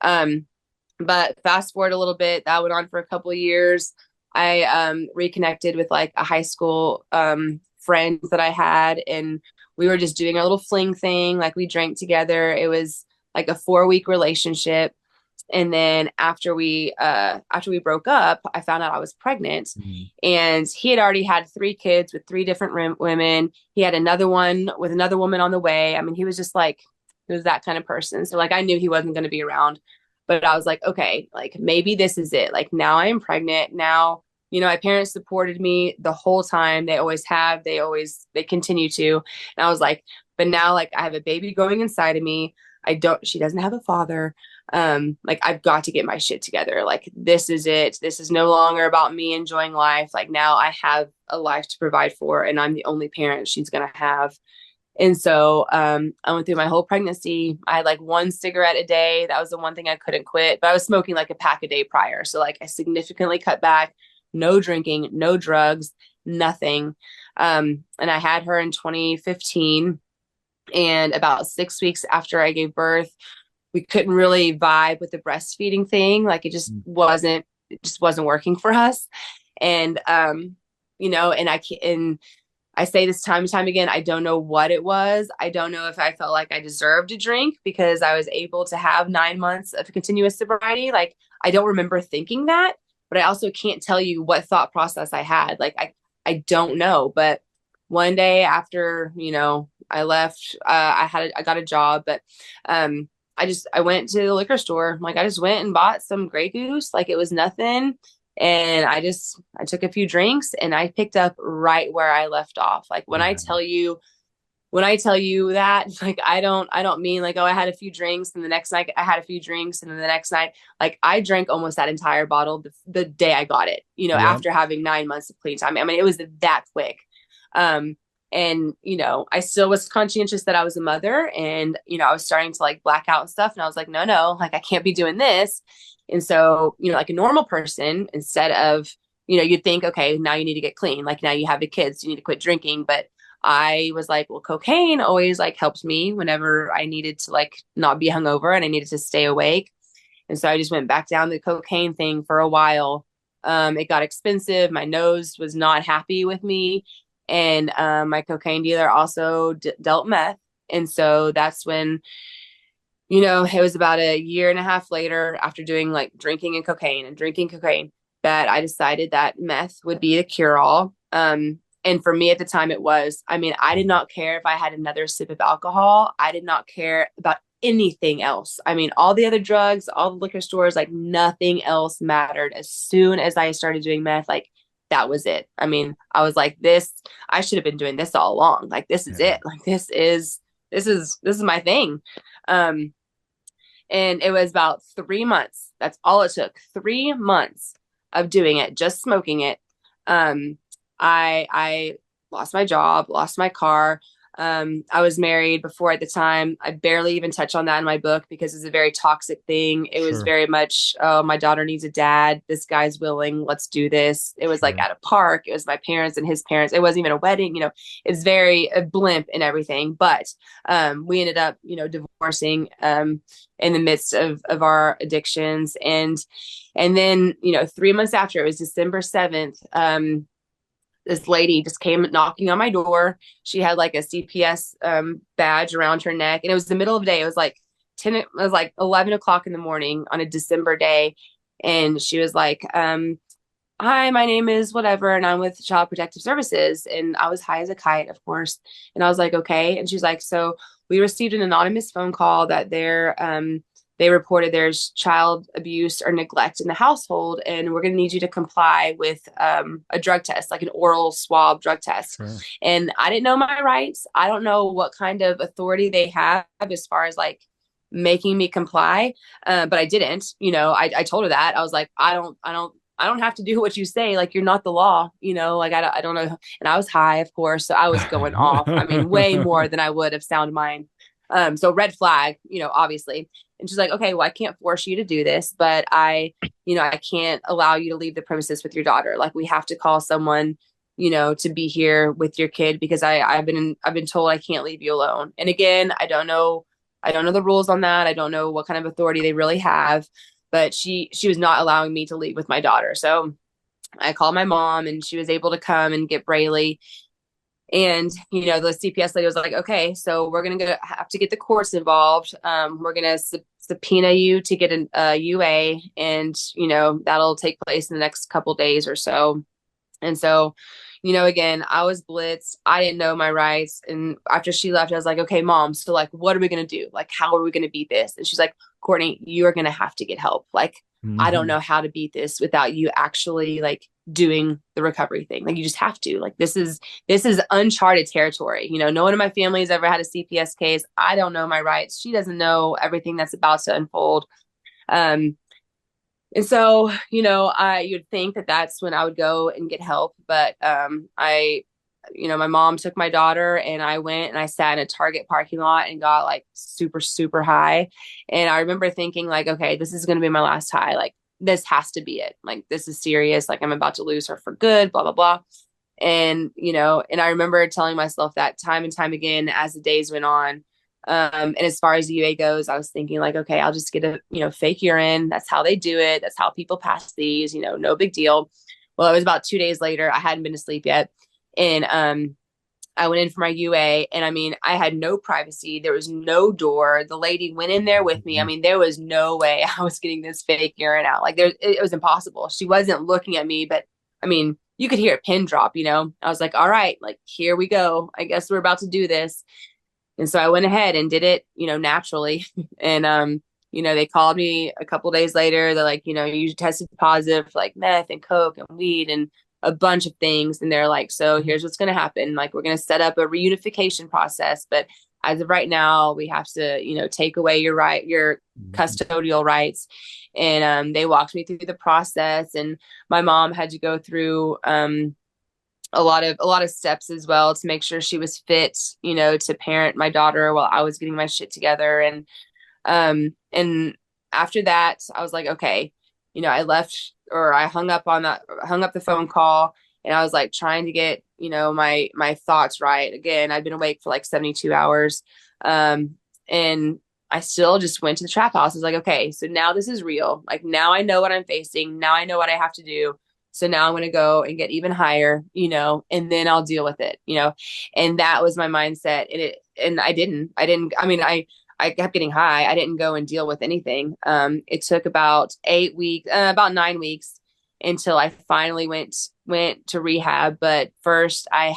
But fast forward a little bit, that went on for a couple of years. I reconnected with like a high school friend that I had, and we were just doing a little fling thing. Like we drank together. It was like a 4-week relationship. And then after we broke up, I found out I was pregnant, and he had already had 3 kids with 3 different women. He had another one with another woman on the way. I mean, he was just like, he was that kind of person. So like, I knew he wasn't going to be around, but I was like, okay, like maybe this is it. Like now I am pregnant. Now, you know, my parents supported me the whole time. They always have, they continue to. And I was like, but now like I have a baby growing inside of me. She doesn't have a father. Like I've got to get my shit together. Like this is it. This is no longer about me enjoying life. Like now I have a life to provide for, and I'm the only parent she's going to have. And so I went through my whole pregnancy. I had like 1 cigarette a day. That was the one thing I couldn't quit, but I was smoking like a pack a day prior. So like I significantly cut back, no drinking, no drugs, nothing. And I had her in 2015. And about 6 weeks after I gave birth, we couldn't really vibe with the breastfeeding thing. Like it just wasn't working for us. And, you know, and I say this time and time again, I don't know what it was. I don't know if I felt like I deserved a drink because I was able to have 9 months of continuous sobriety. Like, I don't remember thinking that, but I also can't tell you what thought process I had. Like, I don't know. But one day after, you know, I left, I got a job, but I went to the liquor store. Like, I just went and bought some Grey Goose. Like, it was nothing. And I took a few drinks and I picked up right where I left off. Like when I tell you that, like, I don't mean like, oh, I had a few drinks and the next night I had a few drinks and then the next night, like I drank almost that entire bottle the day I got it, you know, after having 9 months of clean time. I mean, it was that quick. And, you know, I still was conscientious that I was a mother, and, you know, I was starting to like black out and stuff. And I was like, no, like I can't be doing this. And so, you know, like a normal person, instead of, you know, you'd think, okay, now you need to get clean. Like now you have the kids, you need to quit drinking. But I was like, well, cocaine always like helped me whenever I needed to like not be hungover and I needed to stay awake. And so I just went back down the cocaine thing for a while. It got expensive. My nose was not happy with me. And my cocaine dealer also dealt meth. And so that's when, you know, it was about a year and a half later, after doing like drinking cocaine, that I decided that meth would be the cure-all. And for me at the time it was. I mean, I did not care if I had another sip of alcohol. I did not care about anything else. I mean, all the other drugs, all the liquor stores, like nothing else mattered. As soon as I started doing meth, like that was it. I mean, I was like, I should have been doing this all along. Like, this is it. Like, this is my thing. And it was about 3 months. That's all it took. 3 months of doing it, just smoking it. I lost my job, lost my car. I was married before at the time. I barely even touch on that in my book because it's a very toxic thing. It was very much, oh, my daughter needs a dad. This guy's willing. Let's do this. It was like at a park. It was my parents and his parents. It wasn't even a wedding. It's very blimp and everything. But we ended up, divorcing in the midst of our addictions. And then, 3 months after, it was December 7th. This lady just came knocking on my door. She had like a CPS badge around her neck, and it was the middle of the day. It was like 11 o'clock in the morning on a December day. And she was like, hi, my name is whatever, and I'm with Child Protective Services. And I was high as a kite, of course. And I was like, okay. And she's like, so we received an anonymous phone call that they reported there's child abuse or neglect in the household, and we're going to need you to comply with a drug test, like an oral swab drug test. Sure. And I didn't know my rights. I don't know what kind of authority they have as far as like making me comply. But I didn't, I told her that. I was like, I don't have to do what you say. Like, you're not the law, like, I don't know. And I was high, of course. So I was going off. I mean, way more than I would have sound mind. So red flag, obviously. And she's like, okay, well, I can't force you to do this, but I can't allow you to leave the premises with your daughter. Like, we have to call someone, to be here with your kid, because I've been told I can't leave you alone. And again, I don't know the rules on that. I don't know what kind of authority they really have, but she was not allowing me to leave with my daughter. So I called my mom, and she was able to come and get Braylee. And, the CPS lady was like, okay, so we're going to have to get the courts involved. We're going to subpoena you to get a UA, and, that'll take place in the next couple days or so. And so, again, I was blitzed. I didn't know my rights. And after she left, I was like, okay, mom, so like, what are we going to do? Like, how are we going to beat this? And she's like, Courtney, you are going to have to get help. Like, I don't know how to beat this without you actually like doing the recovery thing. Like, you just have to. Like, this is uncharted territory. No one in my family has ever had a CPS case. I don't know my rights. She doesn't know everything that's about to unfold. And so, you'd think that that's when I would go and get help. But my mom took my daughter, and I went and I sat in a Target parking lot and got like super, super high. And I remember thinking like, okay, this is going to be my last high. Like, this has to be it. Like, this is serious. Like, I'm about to lose her for good, blah, blah, blah. And, and I remember telling myself that time and time again as the days went on. And as far as UA goes, I was thinking like, okay, I'll just get a, fake urine. That's how they do it. That's how people pass these, no big deal. Well, it was about 2 days later. I hadn't been to sleep yet. And I went in for my UA, and I mean, I had no privacy. There was no door. The lady went in there with me. I mean, there was no way I was getting this fake urine out. Like, it was impossible. She wasn't looking at me, but I mean, you could hear a pin drop, I was like, all right, like, here we go. I guess we're about to do this. And so I went ahead and did it, naturally. And, they called me a couple days later. They're like, you tested positive for like meth and coke and weed and a bunch of things. And they're like, so here's what's going to happen. Like, we're going to set up a reunification process. But as of right now, we have to, take away your custodial rights. And they walked me through the process. And my mom had to go through a lot of steps as well to make sure she was fit, to parent my daughter while I was getting my shit together. And after that, I was like, okay, I left, or I hung up the phone call, and I was like trying to get, my thoughts right. Again, I'd been awake for like 72 hours. And I still just went to the trap house. I was like, okay, so now this is real. Like, now I know what I'm facing. Now I know what I have to do. So now I'm going to go and get even higher, and then I'll deal with it, and that was my mindset. And I kept getting high. I didn't go and deal with anything. It took about 9 weeks until I finally went to rehab. But first I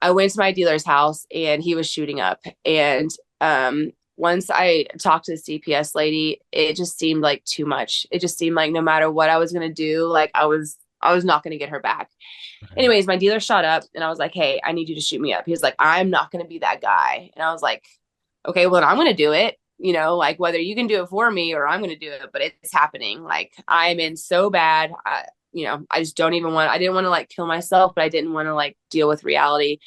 went to my dealer's house, and he was shooting up. And once I talked to the CPS lady, it just seemed like too much. It just seemed like no matter what I was going to do, like I was not going to get her back. Anyways, my dealer shot up, and I was like, hey, I need you to shoot me up. He was like, I'm not going to be that guy. And I was like, okay, well, I'm going to do it, like whether you can do it for me or I'm going to do it, but it's happening. Like, I'm in so bad. I just don't even I didn't want to like kill myself, but I didn't want to like deal with reality.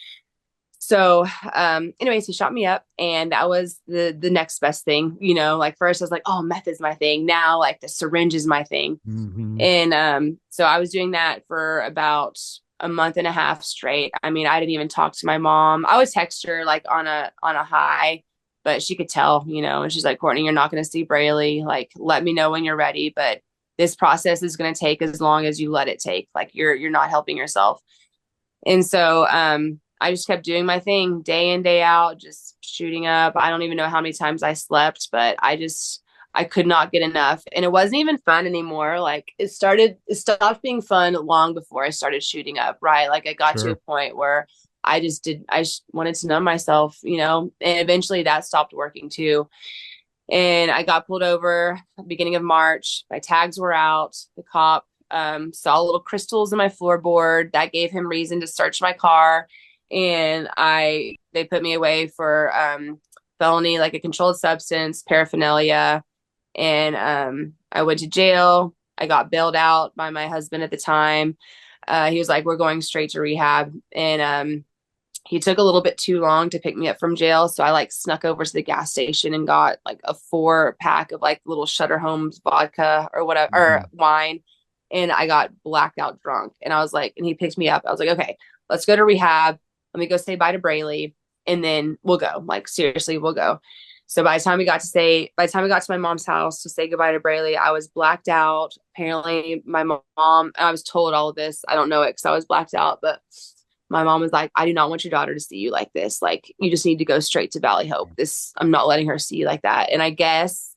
So, anyways, he shot me up, and that was the next best thing, like first I was like, oh, meth is my thing. Now, like the syringe is my thing. Mm-hmm. And, so I was doing that for about a month and a half straight. I mean, I didn't even talk to my mom. I would text her like on a high, but she could tell, and she's like, Courtney, you're not going to see Braley. Like, let me know when you're ready. But this process is going to take as long as you let it take. Like you're not helping yourself. And so, I just kept doing my thing day in, day out, just shooting up. I don't even know how many times I slept, but I could not get enough. And it wasn't even fun anymore. Like it stopped being fun long before I started shooting up, right? Like I got to a point where I just wanted to numb myself, and eventually that stopped working too. And I got pulled over beginning of March. My tags were out. The cop saw little crystals in my floorboard. That gave him reason to search my car. And they put me away for felony, like a controlled substance, paraphernalia. And I went to jail. I got bailed out by my husband at the time. He was like, we're going straight to rehab. And he took a little bit too long to pick me up from jail. So I like snuck over to the gas station and got like a 4-pack of like little Shutter Homes vodka or whatever, or wine. And I got blacked out drunk. And I was like, and he picked me up. I was like, okay, let's go to rehab. Let me go say bye to Braley, and then we'll go. Like, seriously, we'll go. So by the time we got to my mom's house to say goodbye to Braley, I was blacked out. Apparently my mom, and I was told all of this. I don't know it because I was blacked out, but my mom was like, I do not want your daughter to see you like this. Like, you just need to go straight to Valley Hope. I'm not letting her see you like that. And I guess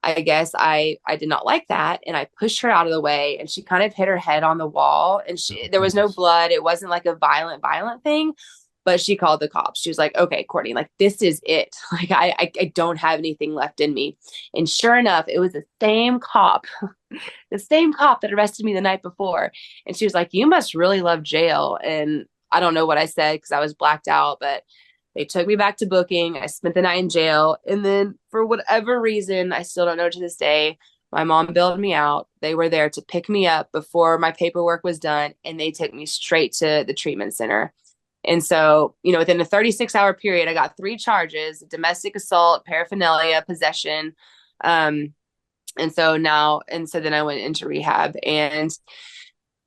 I did not like that. And I pushed her out of the way, and she kind of hit her head on the wall, and there was no blood. It wasn't like a violent thing, but she called the cops. She was like, okay, Courtney, like this is it. Like I don't have anything left in me. And sure enough, it was the same cop, that arrested me the night before. And she was like, you must really love jail. And I don't know what I said because I was blacked out, but they took me back to booking. I spent the night in jail. And then for whatever reason, I still don't know to this day, my mom bailed me out. They were there to pick me up before my paperwork was done. And they took me straight to the treatment center. And so, within a 36-hour period, I got 3 charges: domestic assault, paraphernalia, possession. And so then I went into rehab, and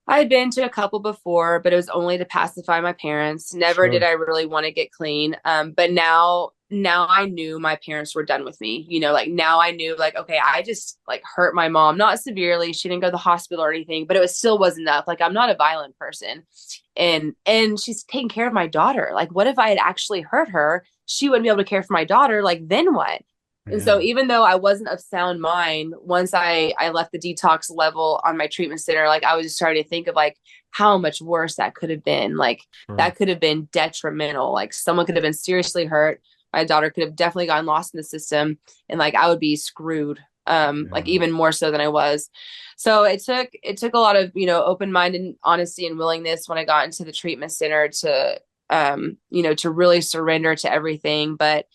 I had been to a couple before, but it was only to pacify my parents. Never did I really want to get clean. But now I knew my parents were done with me. Like now I knew, like, okay, I just like hurt my mom, not severely. She didn't go to the hospital or anything, but it still was enough. Like, I'm not a violent person, and she's taking care of my daughter. Like, what if I had actually hurt her? She wouldn't be able to care for my daughter. Like, then what? And so even though I wasn't of sound mind, once I left the detox level on my treatment center, like I was just starting to think of like how much worse that could have been. Like that could have been detrimental. Like someone could have been seriously hurt. My daughter could have definitely gotten lost in the system, and like I would be screwed. Like even more so than I was. So it took a lot of, open-minded honesty and willingness when I got into the treatment center to, to really surrender to everything. But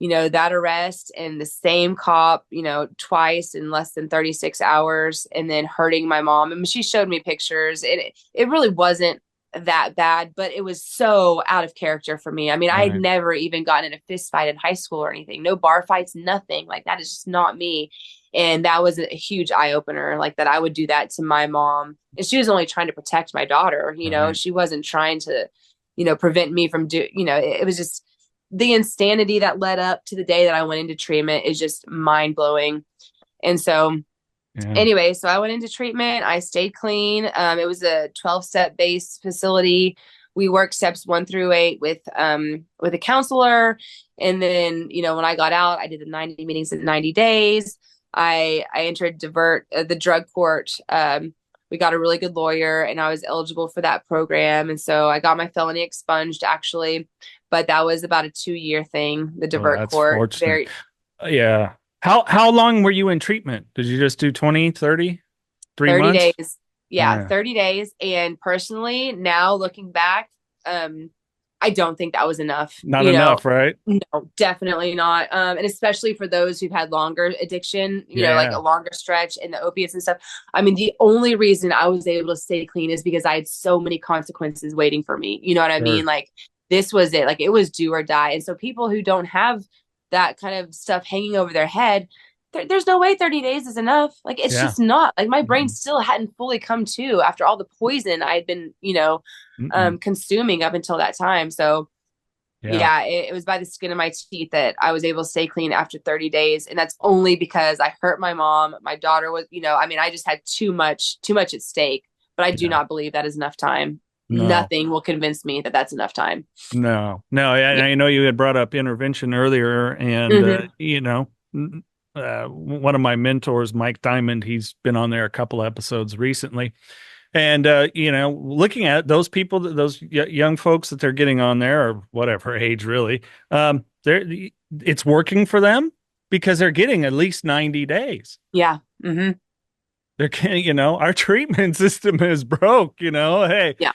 that arrest and the same cop, twice in less than 36 hours, and then hurting my mom. I mean, she showed me pictures. It really wasn't that bad, but it was so out of character for me. I mean, I had never even gotten in a fist fight in high school or anything. No bar fights, nothing. Like that is just not me. And that was a huge eye opener, like that I would do that to my mom. And she was only trying to protect my daughter. She wasn't trying to, prevent me from it was just, the insanity that led up to the day that I went into treatment is just mind blowing. And so anyway, so I went into treatment. I stayed clean. It was a 12-step based facility. We worked steps 1 through 8 with a counselor. And then, when I got out, I did the 90 meetings in 90 days. I entered the drug court. We got a really good lawyer, and I was eligible for that program. And so I got my felony expunged, actually. But that was about a 2-year thing, the divert court. Yeah. How long were you in treatment? Did you just do 20, 30, 30 months? days. Yeah, 30 days. And personally, now looking back, I I don't think that was enough. Not enough, right? No, definitely not. And especially for those who've had longer addiction, like a longer stretch and the opiates and stuff. I mean, the only reason I was able to stay clean is because I had so many consequences waiting for me. You know what I mean? Like, this was it. Like, it was do or die. And so people who don't have that kind of stuff hanging over their head, there's no way 30 days is enough. Like, it's just not. Like, my brain still hadn't fully come to after all the poison I had been, consuming up until that time. So it was by the skin of my teeth that I was able to stay clean after 30 days. And that's only because I hurt my mom. My daughter was, I just had too much at stake, but I do not believe that is enough time. No. Nothing will convince me that that's enough time. No. I know you had brought up intervention earlier, and one of my mentors, Mike Diamond, he's been on there a couple episodes recently. And, looking at those people, those young folks that they're getting on there, or whatever age really, it's working for them because they're getting at least 90 days. Yeah. Mm-hmm. They're getting, our treatment system is broke, hey. Yeah.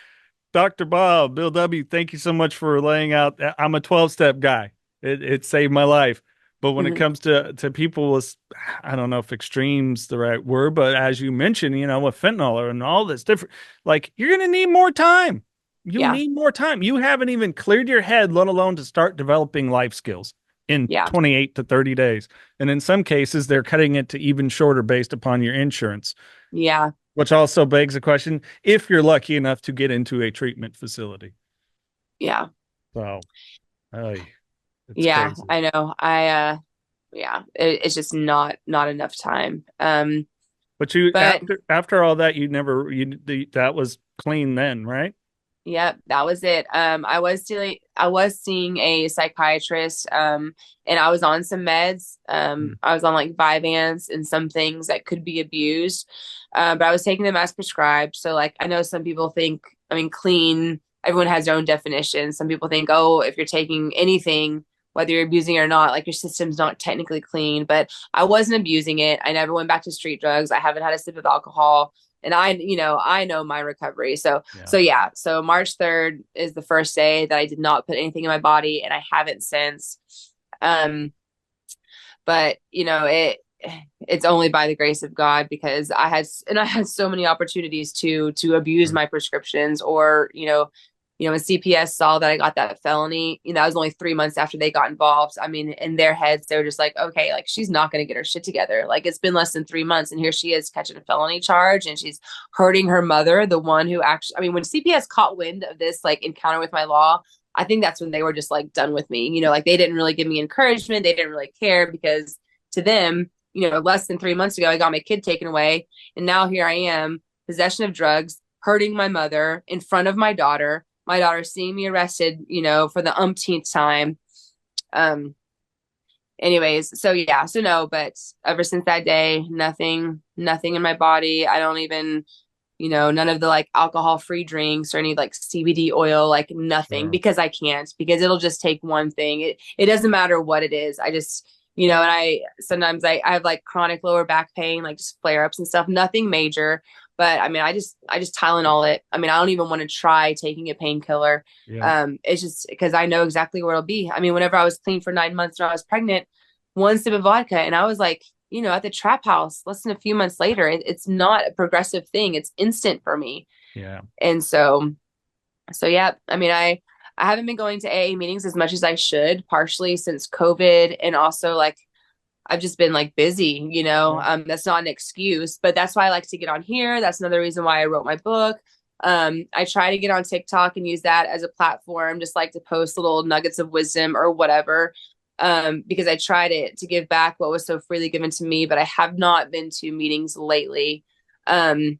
Dr. Bob, Bill W., thank you so much for laying out. I'm a 12-step guy. It saved my life. But when it comes to people with, I don't know if extreme's the right word, but as you mentioned, with fentanyl and all this different, like, you're going to need more time. You need more time. You haven't even cleared your head, let alone to start developing life skills in 28 to 30 days. And in some cases, they're cutting it to even shorter based upon your insurance. Yeah. Which also begs the question, if you're lucky enough to get into a treatment facility. Yeah. So, crazy. I know. It's just not enough time. But after all that, that was clean then, right? Yep, that was it. I was seeing a psychiatrist, and I was on some meds. I was on like Vyvanse and some things that could be abused. But I was taking them as prescribed. So, like, I know some people think, clean, everyone has their own definition. Some people think, oh, if you're taking anything, whether you're abusing it or not, like, your system's not technically clean. But I wasn't abusing it. I never went back to street drugs. I haven't had a sip of alcohol. And I know my recovery. So March 3rd is the first day that I did not put anything in my body, and I haven't since. But it's only by the grace of God, because I had so many opportunities to abuse my prescriptions, or, when CPS saw that I got that felony, that was only 3 months after they got involved. In their heads, they were just like, okay, like, she's not going to get her shit together. Like, it's been less than 3 months, and here she is catching a felony charge, and she's hurting her mother, the one who actually, when CPS caught wind of this, like, encounter with my law, I think that's when they were just like done with me. Like, they didn't really give me encouragement. They didn't really care, because to them, less than 3 months ago, I got my kid taken away. And now here I am, possession of drugs, hurting my mother in front of my daughter seeing me arrested, for the umpteenth time. Anyways, so no, but ever since that day, nothing in my body. I don't even, none of the like alcohol-free drinks or any like CBD oil, like nothing, because I can't, because it'll just take one thing. It doesn't matter what it is. I just, and I sometimes I have like chronic lower back pain, like just flare-ups and stuff, nothing major. But I just Tylenol it. I don't even want to try taking a painkiller. Yeah. It's just because I know exactly where it'll be. Whenever I was clean for 9 months when I was pregnant, one sip of vodka, and I was like, at the trap house less than a few months later. It's not a progressive thing. It's instant for me. Yeah. And so yeah, I haven't been going to AA meetings as much as I should, partially since COVID, and also like, I've just been like busy, that's not an excuse, but that's why I like to get on here. That's another reason why I wrote my book. I try to get on TikTok and use that as a platform, just like to post little nuggets of wisdom or whatever. Because I try to give back what was so freely given to me, but I have not been to meetings lately. And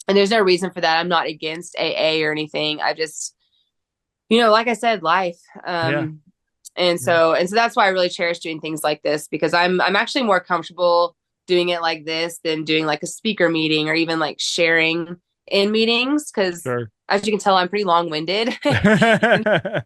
there's no reason for that. I'm not against AA or anything. I just, like I said, life. And so that's why I really cherish doing things like this, because I'm actually more comfortable doing it like this than doing like a speaker meeting or even like sharing in meetings. Cause as you can tell, I'm pretty long-winded. The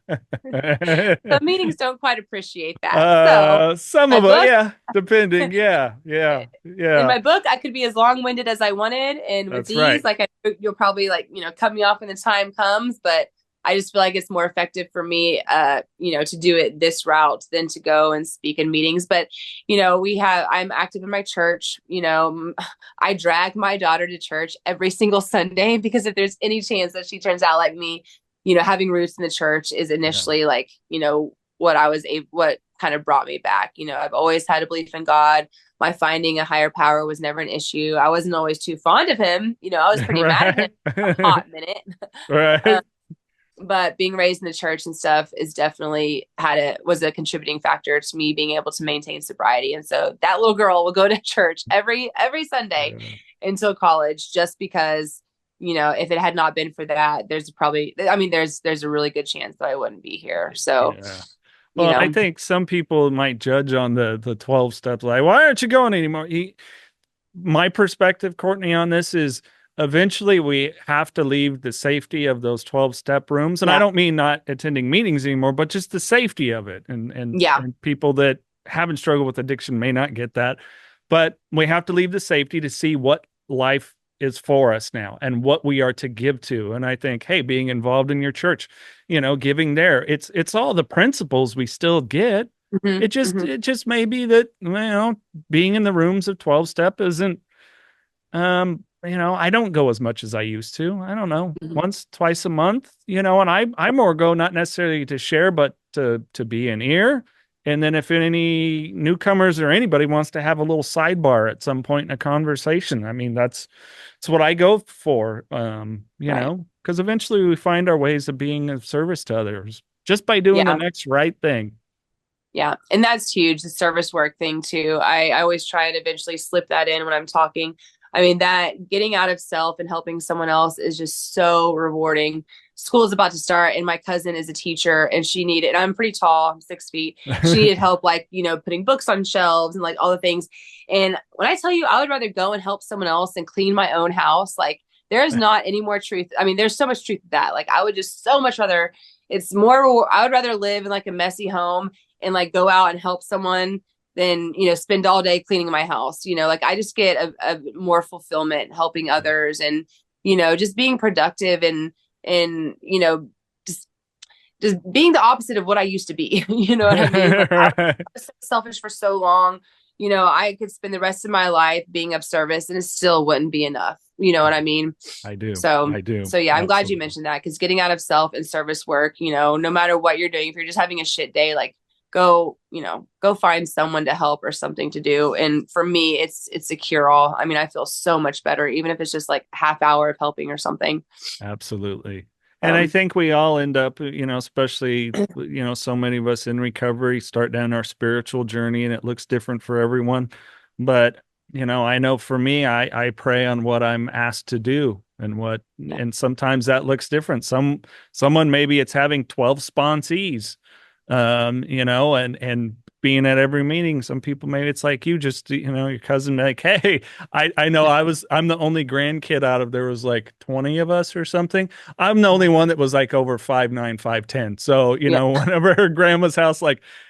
meetings don't quite appreciate that. Some of it, depending. Yeah. In my book, I could be as long-winded as I wanted. And with these, like, you'll probably like, cut me off when the time comes, but I just feel like it's more effective for me, to do it this route than to go and speak in meetings. But, I'm active in my church. I drag my daughter to church every single Sunday, because if there's any chance that she turns out like me, having roots in the church is initially what kind of brought me back. I've always had a belief in God. My finding a higher power was never an issue. I wasn't always too fond of him. I was pretty mad at him a hot minute. Right. But being raised in the church and stuff is definitely was a contributing factor to me being able to maintain sobriety. And so that little girl will go to church every Sunday until college, just because, if it had not been for that, there's a really good chance that I wouldn't be here. So, well, I think some people might judge on the 12 steps. Like, why aren't you going anymore? My perspective, Courtney, on this is, eventually we have to leave the safety of those 12-step rooms. And I don't mean not attending meetings anymore, but just the safety of it. And people that haven't struggled with addiction may not get that. But we have to leave the safety to see what life is for us now and what we are to give to. And I think, hey, being involved in your church, giving there, it's all the principles we still get. Mm-hmm. It just may be that, being in the rooms of 12-step isn't, I don't go as much as I used to. I don't know, once, twice a month, and I more go not necessarily to share, but to be an ear. And then if any newcomers or anybody wants to have a little sidebar at some point in a conversation, that's what I go for, because eventually we find our ways of being of service to others just by doing the next right thing. Yeah. And that's huge. The service work thing too. I always try and eventually slip that in when I'm talking. That getting out of self and helping someone else is just so rewarding. School is about to start, and my cousin is a teacher, and and I'm pretty tall, I'm 6 feet. She needed help, putting books on shelves and all the things. And when I tell you, I would rather go and help someone else than clean my own house. There's not any more truth. There's so much truth to that. I would just so much rather, I would rather live in a messy home and go out and help someone than, spend all day cleaning my house. I just get a more fulfillment helping others and, just being productive and just being the opposite of what I used to be. You know what I mean? I was so selfish for so long. I could spend the rest of my life being of service and it still wouldn't be enough. You know what I mean? I do. So I do. So yeah, I'm glad you mentioned that, because getting out of self and service work, no matter what you're doing, if you're just having a shit day, go find someone to help or something to do. And for me, it's a cure all. I feel so much better, even if it's just half hour of helping or something. Absolutely. And I think we all end up, especially, so many of us in recovery start down our spiritual journey, and it looks different for everyone. But, I know for me, I pray on what I'm asked to do and sometimes that looks different. Someone, maybe it's having 12 sponsees, and being at every meeting. Some people, maybe it's like you just, your cousin, hey, I know I'm the only grandkid out of, there was 20 of us or something. I'm the only one that was over 5'9", 5'10". So, whenever her grandma's house,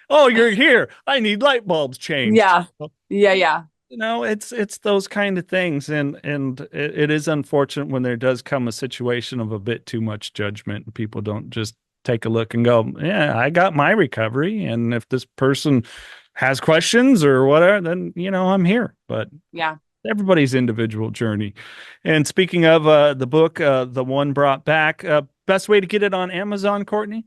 oh, you're here, I need light bulbs changed. Yeah. Yeah. It's those kind of things. And it is unfortunate when there does come a situation of a bit too much judgment and people don't just take a look and go, yeah, I got my recovery. And if this person has questions or whatever, then, I'm here. But yeah, everybody's individual journey. And speaking of the book, The One Brought Back, best way to get it on Amazon, Courtney?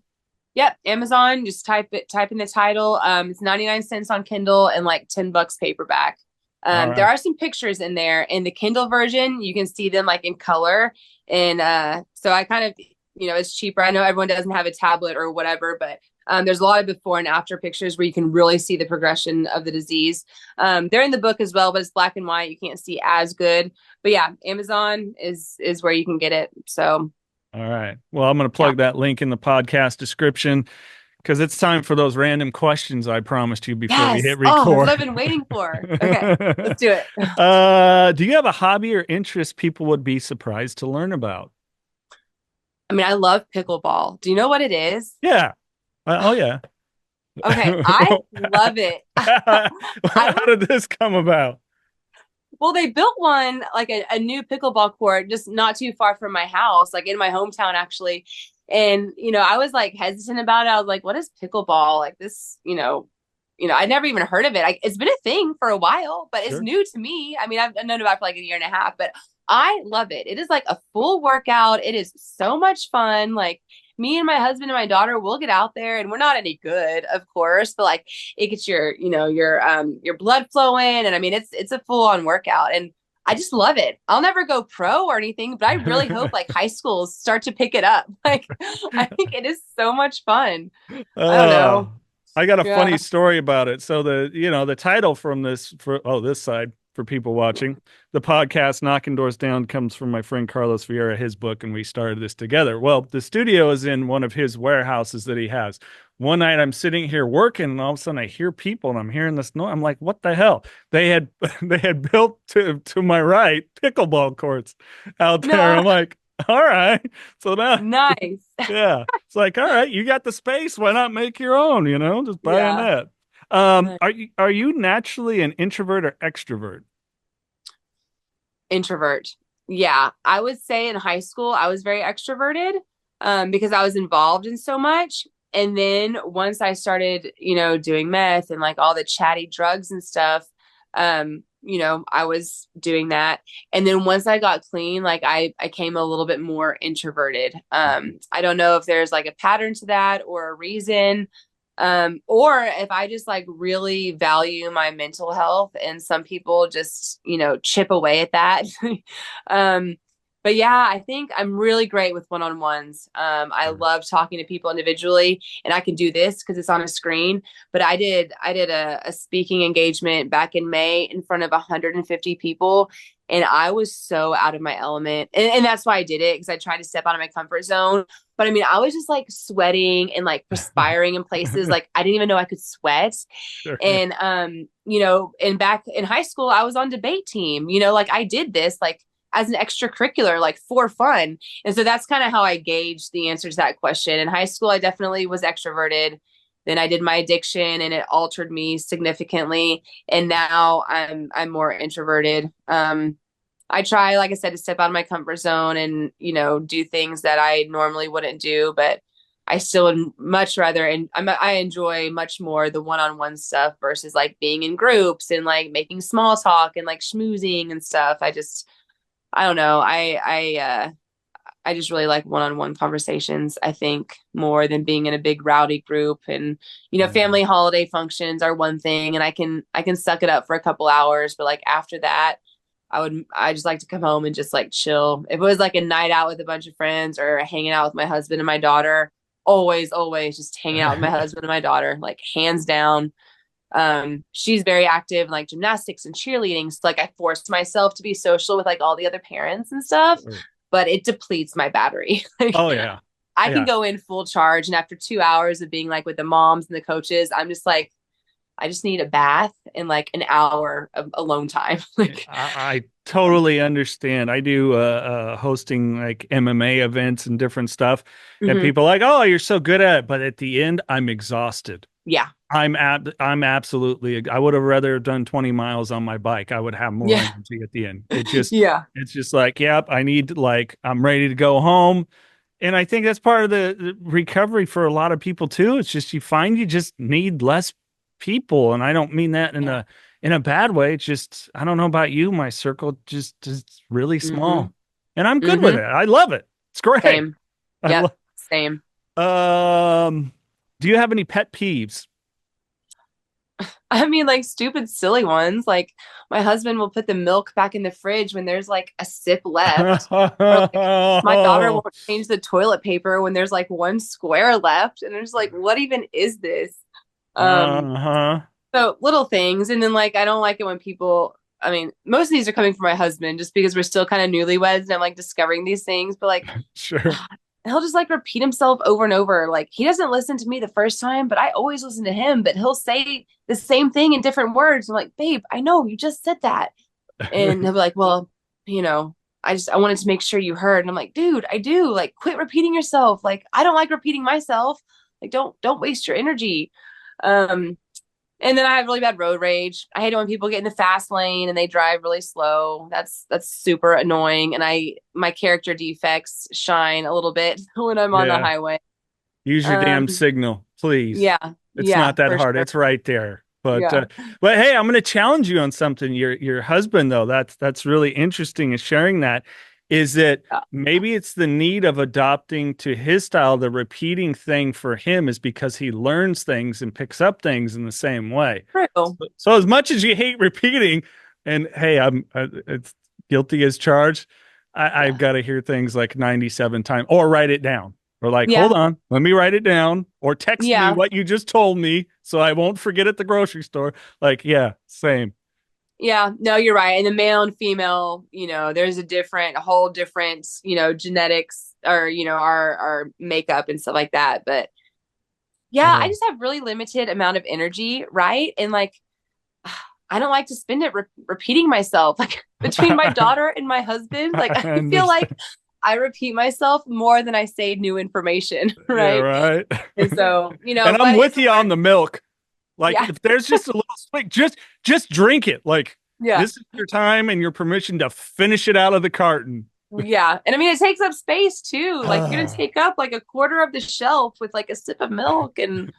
Yep. Amazon, just type in the title. It's 99 cents on Kindle and $10 paperback. Right. There are some pictures in there. In the Kindle version, you can see them in color. And so I kind of, it's cheaper. I know everyone doesn't have a tablet or whatever, but there's a lot of before and after pictures where you can really see the progression of the disease. They're in the book as well, but it's black and white. You can't see as good. But yeah, Amazon is where you can get it. So. All right. Well, I'm going to plug that link in the podcast description, because it's time for those random questions I promised you before we hit record. Oh, that's what I've been waiting for. Okay, let's do it. Do you have a hobby or interest people would be surprised to learn about? I love pickleball. Do you know what it is? Yeah. Oh, yeah. Okay, I love it. How did this come about? Well, they built one, a new pickleball court, just not too far from my house, in my hometown, actually. And, I was like hesitant about it. I was like, what is pickleball? Like this, I never even heard of it. It's been a thing for a while, but it's Sure. new to me. I mean, I've known about it for like a year and a half, but I love it. It is like a full workout. It is so much fun. Like me and my husband and my daughter will get out there, and we're not any good, of course, but like it gets your blood flowing. And I mean, it's a full on workout, and I just love it. I'll never go pro or anything, but I really hope like high schools start to pick it up. Like, I think it is so much fun. I don't know. I got a Yeah. funny story about it. So the title from this this side for people watching, the podcast Knocking Doors Down comes from my friend Carlos Vieira, his book, and we started this together. Well, the studio is in one of his warehouses that he has. One night I'm sitting here working, and all of a sudden I hear people, and I'm hearing this noise. I'm like, what the hell? They had built to my right pickleball courts out there. No. I'm like, all right. So now Nice. yeah, it's like, all right, you got the space. Why not make your own? Just buy a net. Are you naturally an introvert or extrovert? Introvert. Yeah. I would say in high school, I was very extroverted because I was involved in so much. And then once I started, doing meth and like all the chatty drugs and stuff, I was doing that. And then once I got clean, like I came a little bit more introverted. I don't know if there's like a pattern to that or a reason. Or if I just like really value my mental health, and some people just, chip away at that. But yeah, I think I'm really great with one-on-ones. I love talking to people individually, and I can do this because it's on a screen. But I did a speaking engagement back in May in front of 150 people, and I was so out of my element. And that's why I did it, because I tried to step out of my comfort zone. But I mean, I was just like sweating and like perspiring in places like I didn't even know I could sweat. Sure. And and back in high school, I was on debate team. Like I did this like as an extracurricular, like for fun. And so that's kind of how I gauged the answer to that question. In high school, I definitely was extroverted. Then I did my addiction, and it altered me significantly. And now I'm more introverted. I try, like I said, to step out of my comfort zone and, do things that I normally wouldn't do, but I still would much rather, and I enjoy much more the one-on-one stuff versus like being in groups and like making small talk and like schmoozing and stuff. I don't know. I just really like one-on-one conversations, I think, more than being in a big rowdy group. And, family holiday functions are one thing, and I can suck it up for a couple hours, but like after that, I just like to come home and just like chill. If it was like a night out with a bunch of friends or hanging out with my husband and my daughter, always just hanging out with my husband and my daughter, like hands down. She's very active in like gymnastics and cheerleading. So like I forced myself to be social with like all the other parents and stuff, but it depletes my battery. Oh yeah. I can go in full charge, and after 2 hours of being like with the moms and the coaches, I'm just like, I just need a bath and like an hour of alone time. Like I totally understand. I do hosting like MMA events and different stuff, and people are like, "Oh, you're so good at it," but at the end, I'm exhausted. Yeah, I'm absolutely. I would have rather done 20 miles on my bike. I would have more energy at the end. It just it's just like, yep, I need like I'm ready to go home. And I think that's part of the recovery for a lot of people too. It's just you just need less people, and I don't mean that in a bad way. It's just, I don't know about you, my circle just is really small, and I'm good with it. I love it. It's great. Same. Yeah, same. Do you have any pet peeves? I mean, like stupid, silly ones. Like my husband will put the milk back in the fridge when there's like a sip left. Or, like, my daughter won't change the toilet paper when there's like one square left, and there's like, what even is this? So little things. And then like I don't like it when people, I mean, most of these are coming from my husband just because we're still kind of newlyweds and I'm like discovering these things, but like sure, he'll just like repeat himself over and over. Like he doesn't listen to me the first time, but I always listen to him, but he'll say the same thing in different words. I'm like, babe, I know you just said that. And he'll be like, well, I wanted to make sure you heard. And I'm like, dude, I do. Like, quit repeating yourself. Like, I don't like repeating myself. Like, don't waste your energy. And then I have really bad road rage. I hate it when people get in the fast lane and they drive really slow. That's super annoying. And my character defects shine a little bit when I'm on the Yeah. highway. Use your damn signal, please. Yeah. It's Yeah, not that for hard. sure. It's right there. But Yeah. but hey, I'm going to challenge you on something. Your husband though, that's really interesting in sharing that. Is that maybe it's the need of adopting to his style, the repeating thing for him is because he learns things and picks up things in the same way. True. So as much as you hate repeating, and hey, it's guilty as charged. I've got to hear things like 97 times or write it down. Or like, Yeah. hold on, let me write it down. Or text me Yeah. what you just told me so I won't forget at the grocery store. Like, yeah, same. Yeah, no, you're right. And the male and female, there's a whole different, genetics or, our makeup and stuff like that. But yeah, I just have really limited amount of energy, right? And like, I don't like to spend it repeating myself. Like between my daughter and my husband, like I feel like I repeat myself more than I say new information, right? Yeah, right. And so, and I'm with you on the milk. Like if there's just a little swig, just drink it. Like this is your time and your permission to finish it out of the carton. Yeah. And I mean, it takes up space too. Like you're going to take up like a quarter of the shelf with like a sip of milk. And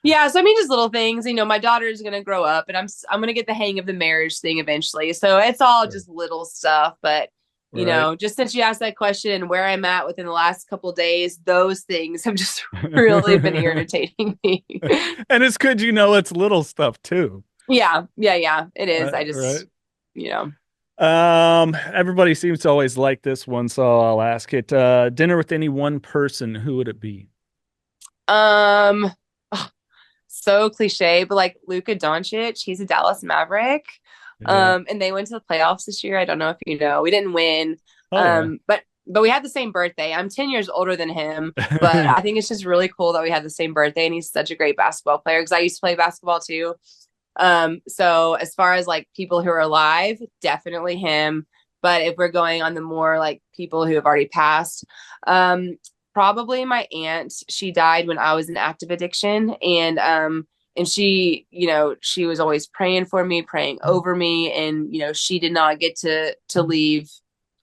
yeah. So I mean, just little things, my daughter's going to grow up and I'm going to get the hang of the marriage thing eventually. So it's all just little stuff, but just since you asked that question and where I'm at within the last couple of days, those things have just really been irritating me. And it's good, it's little stuff too. Yeah. It is. I just, everybody seems to always like this one, so I'll ask it. Dinner with any one person, who would it be? So cliche, but like Luka Doncic, he's a Dallas Maverick. Yeah. And they went to the playoffs this year. I don't know if you know. We didn't win. Yeah. But we had the same birthday. I'm 10 years older than him, but I think it's just really cool that we had the same birthday and he's such a great basketball player because I used to play basketball too. So as far as like people who are alive, definitely him. But if we're going on the more like people who have already passed, probably my aunt. She died when I was in active addiction, and she, she was always praying for me, praying over me, and she did not get to leave.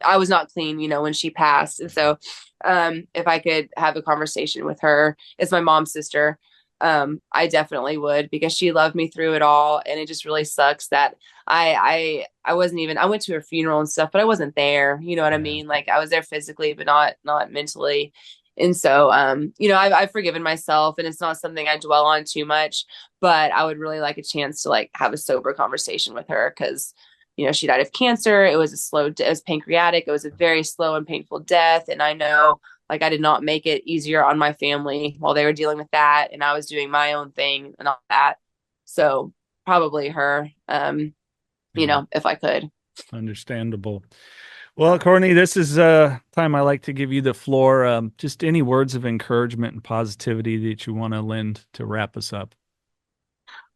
I was not clean, when she passed, and so if I could have a conversation with her, it's my mom's sister. I definitely would because she loved me through it all. And it just really sucks that I wasn't even, I went to her funeral and stuff, but I wasn't there. You know what I mean? Like I was there physically, but not mentally. And so, I've forgiven myself and it's not something I dwell on too much, but I would really like a chance to like have a sober conversation with her. Cause she died of cancer. It was pancreatic. It was a very slow and painful death. And I know, like I did not make it easier on my family while they were dealing with that. And I was doing my own thing and all that. So probably her, if I could. Understandable. Well, Courtney, this is time I like to give you the floor. Just any words of encouragement and positivity that you want to lend to wrap us up.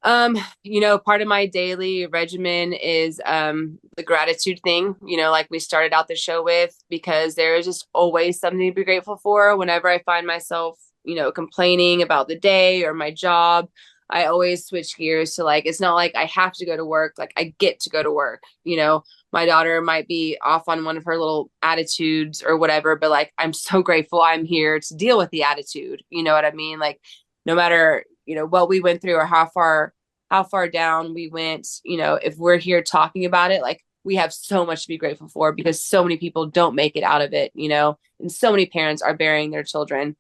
Part of my daily regimen is the gratitude thing, like we started out the show with, because there is just always something to be grateful for. Whenever I find myself, complaining about the day or my job, I always switch gears to like, it's not like I have to go to work, like I get to go to work. My daughter might be off on one of her little attitudes or whatever, but like, I'm so grateful I'm here to deal with the attitude. You know what I mean? Like no matter, what we went through or how far down we went, if we're here talking about it, like we have so much to be grateful for because so many people don't make it out of it, and so many parents are burying their children.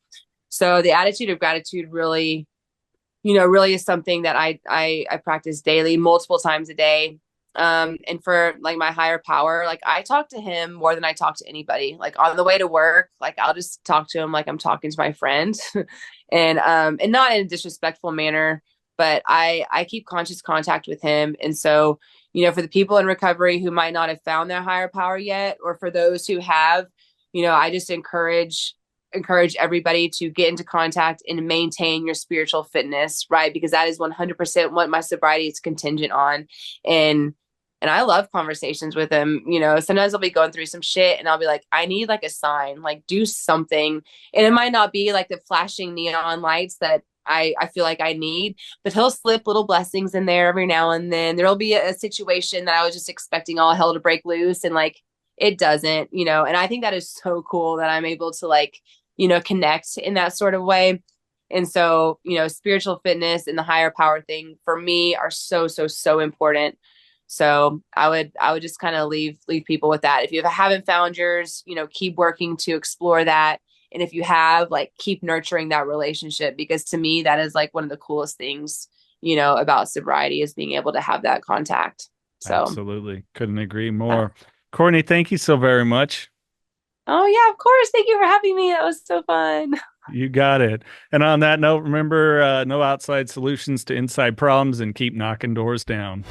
So the attitude of gratitude really, really is something that I practice daily, multiple times a day. And for like my higher power, like I talk to him more than I talk to anybody. Like on the way to work, like I'll just talk to him like I'm talking to my friend, and not in a disrespectful manner, but I keep conscious contact with him. And so, for the people in recovery who might not have found their higher power yet, or for those who have, I just encourage everybody to get into contact and maintain your spiritual fitness, right? Because that is 100% what my sobriety is contingent on. And I love conversations with him. Sometimes I'll be going through some shit and I'll be like, I need like a sign, like do something. And it might not be like the flashing neon lights that I feel like I need, but he'll slip little blessings in there every now and then. There'll be a situation that I was just expecting all hell to break loose, and like it doesn't, and I think that is so cool that I'm able to like, connect in that sort of way. And so, spiritual fitness and the higher power thing for me are so, so, so important. So I would just kind of leave people with that. If you haven't found yours, keep working to explore that. And if you have, like, keep nurturing that relationship, because to me, that is like one of the coolest things, about sobriety, is being able to have that contact. So absolutely. Couldn't agree more. Courtney, thank you so very much. Oh yeah, of course. Thank you for having me. That was so fun. You got it. And on that note, remember, no outside solutions to inside problems, and keep knocking doors down.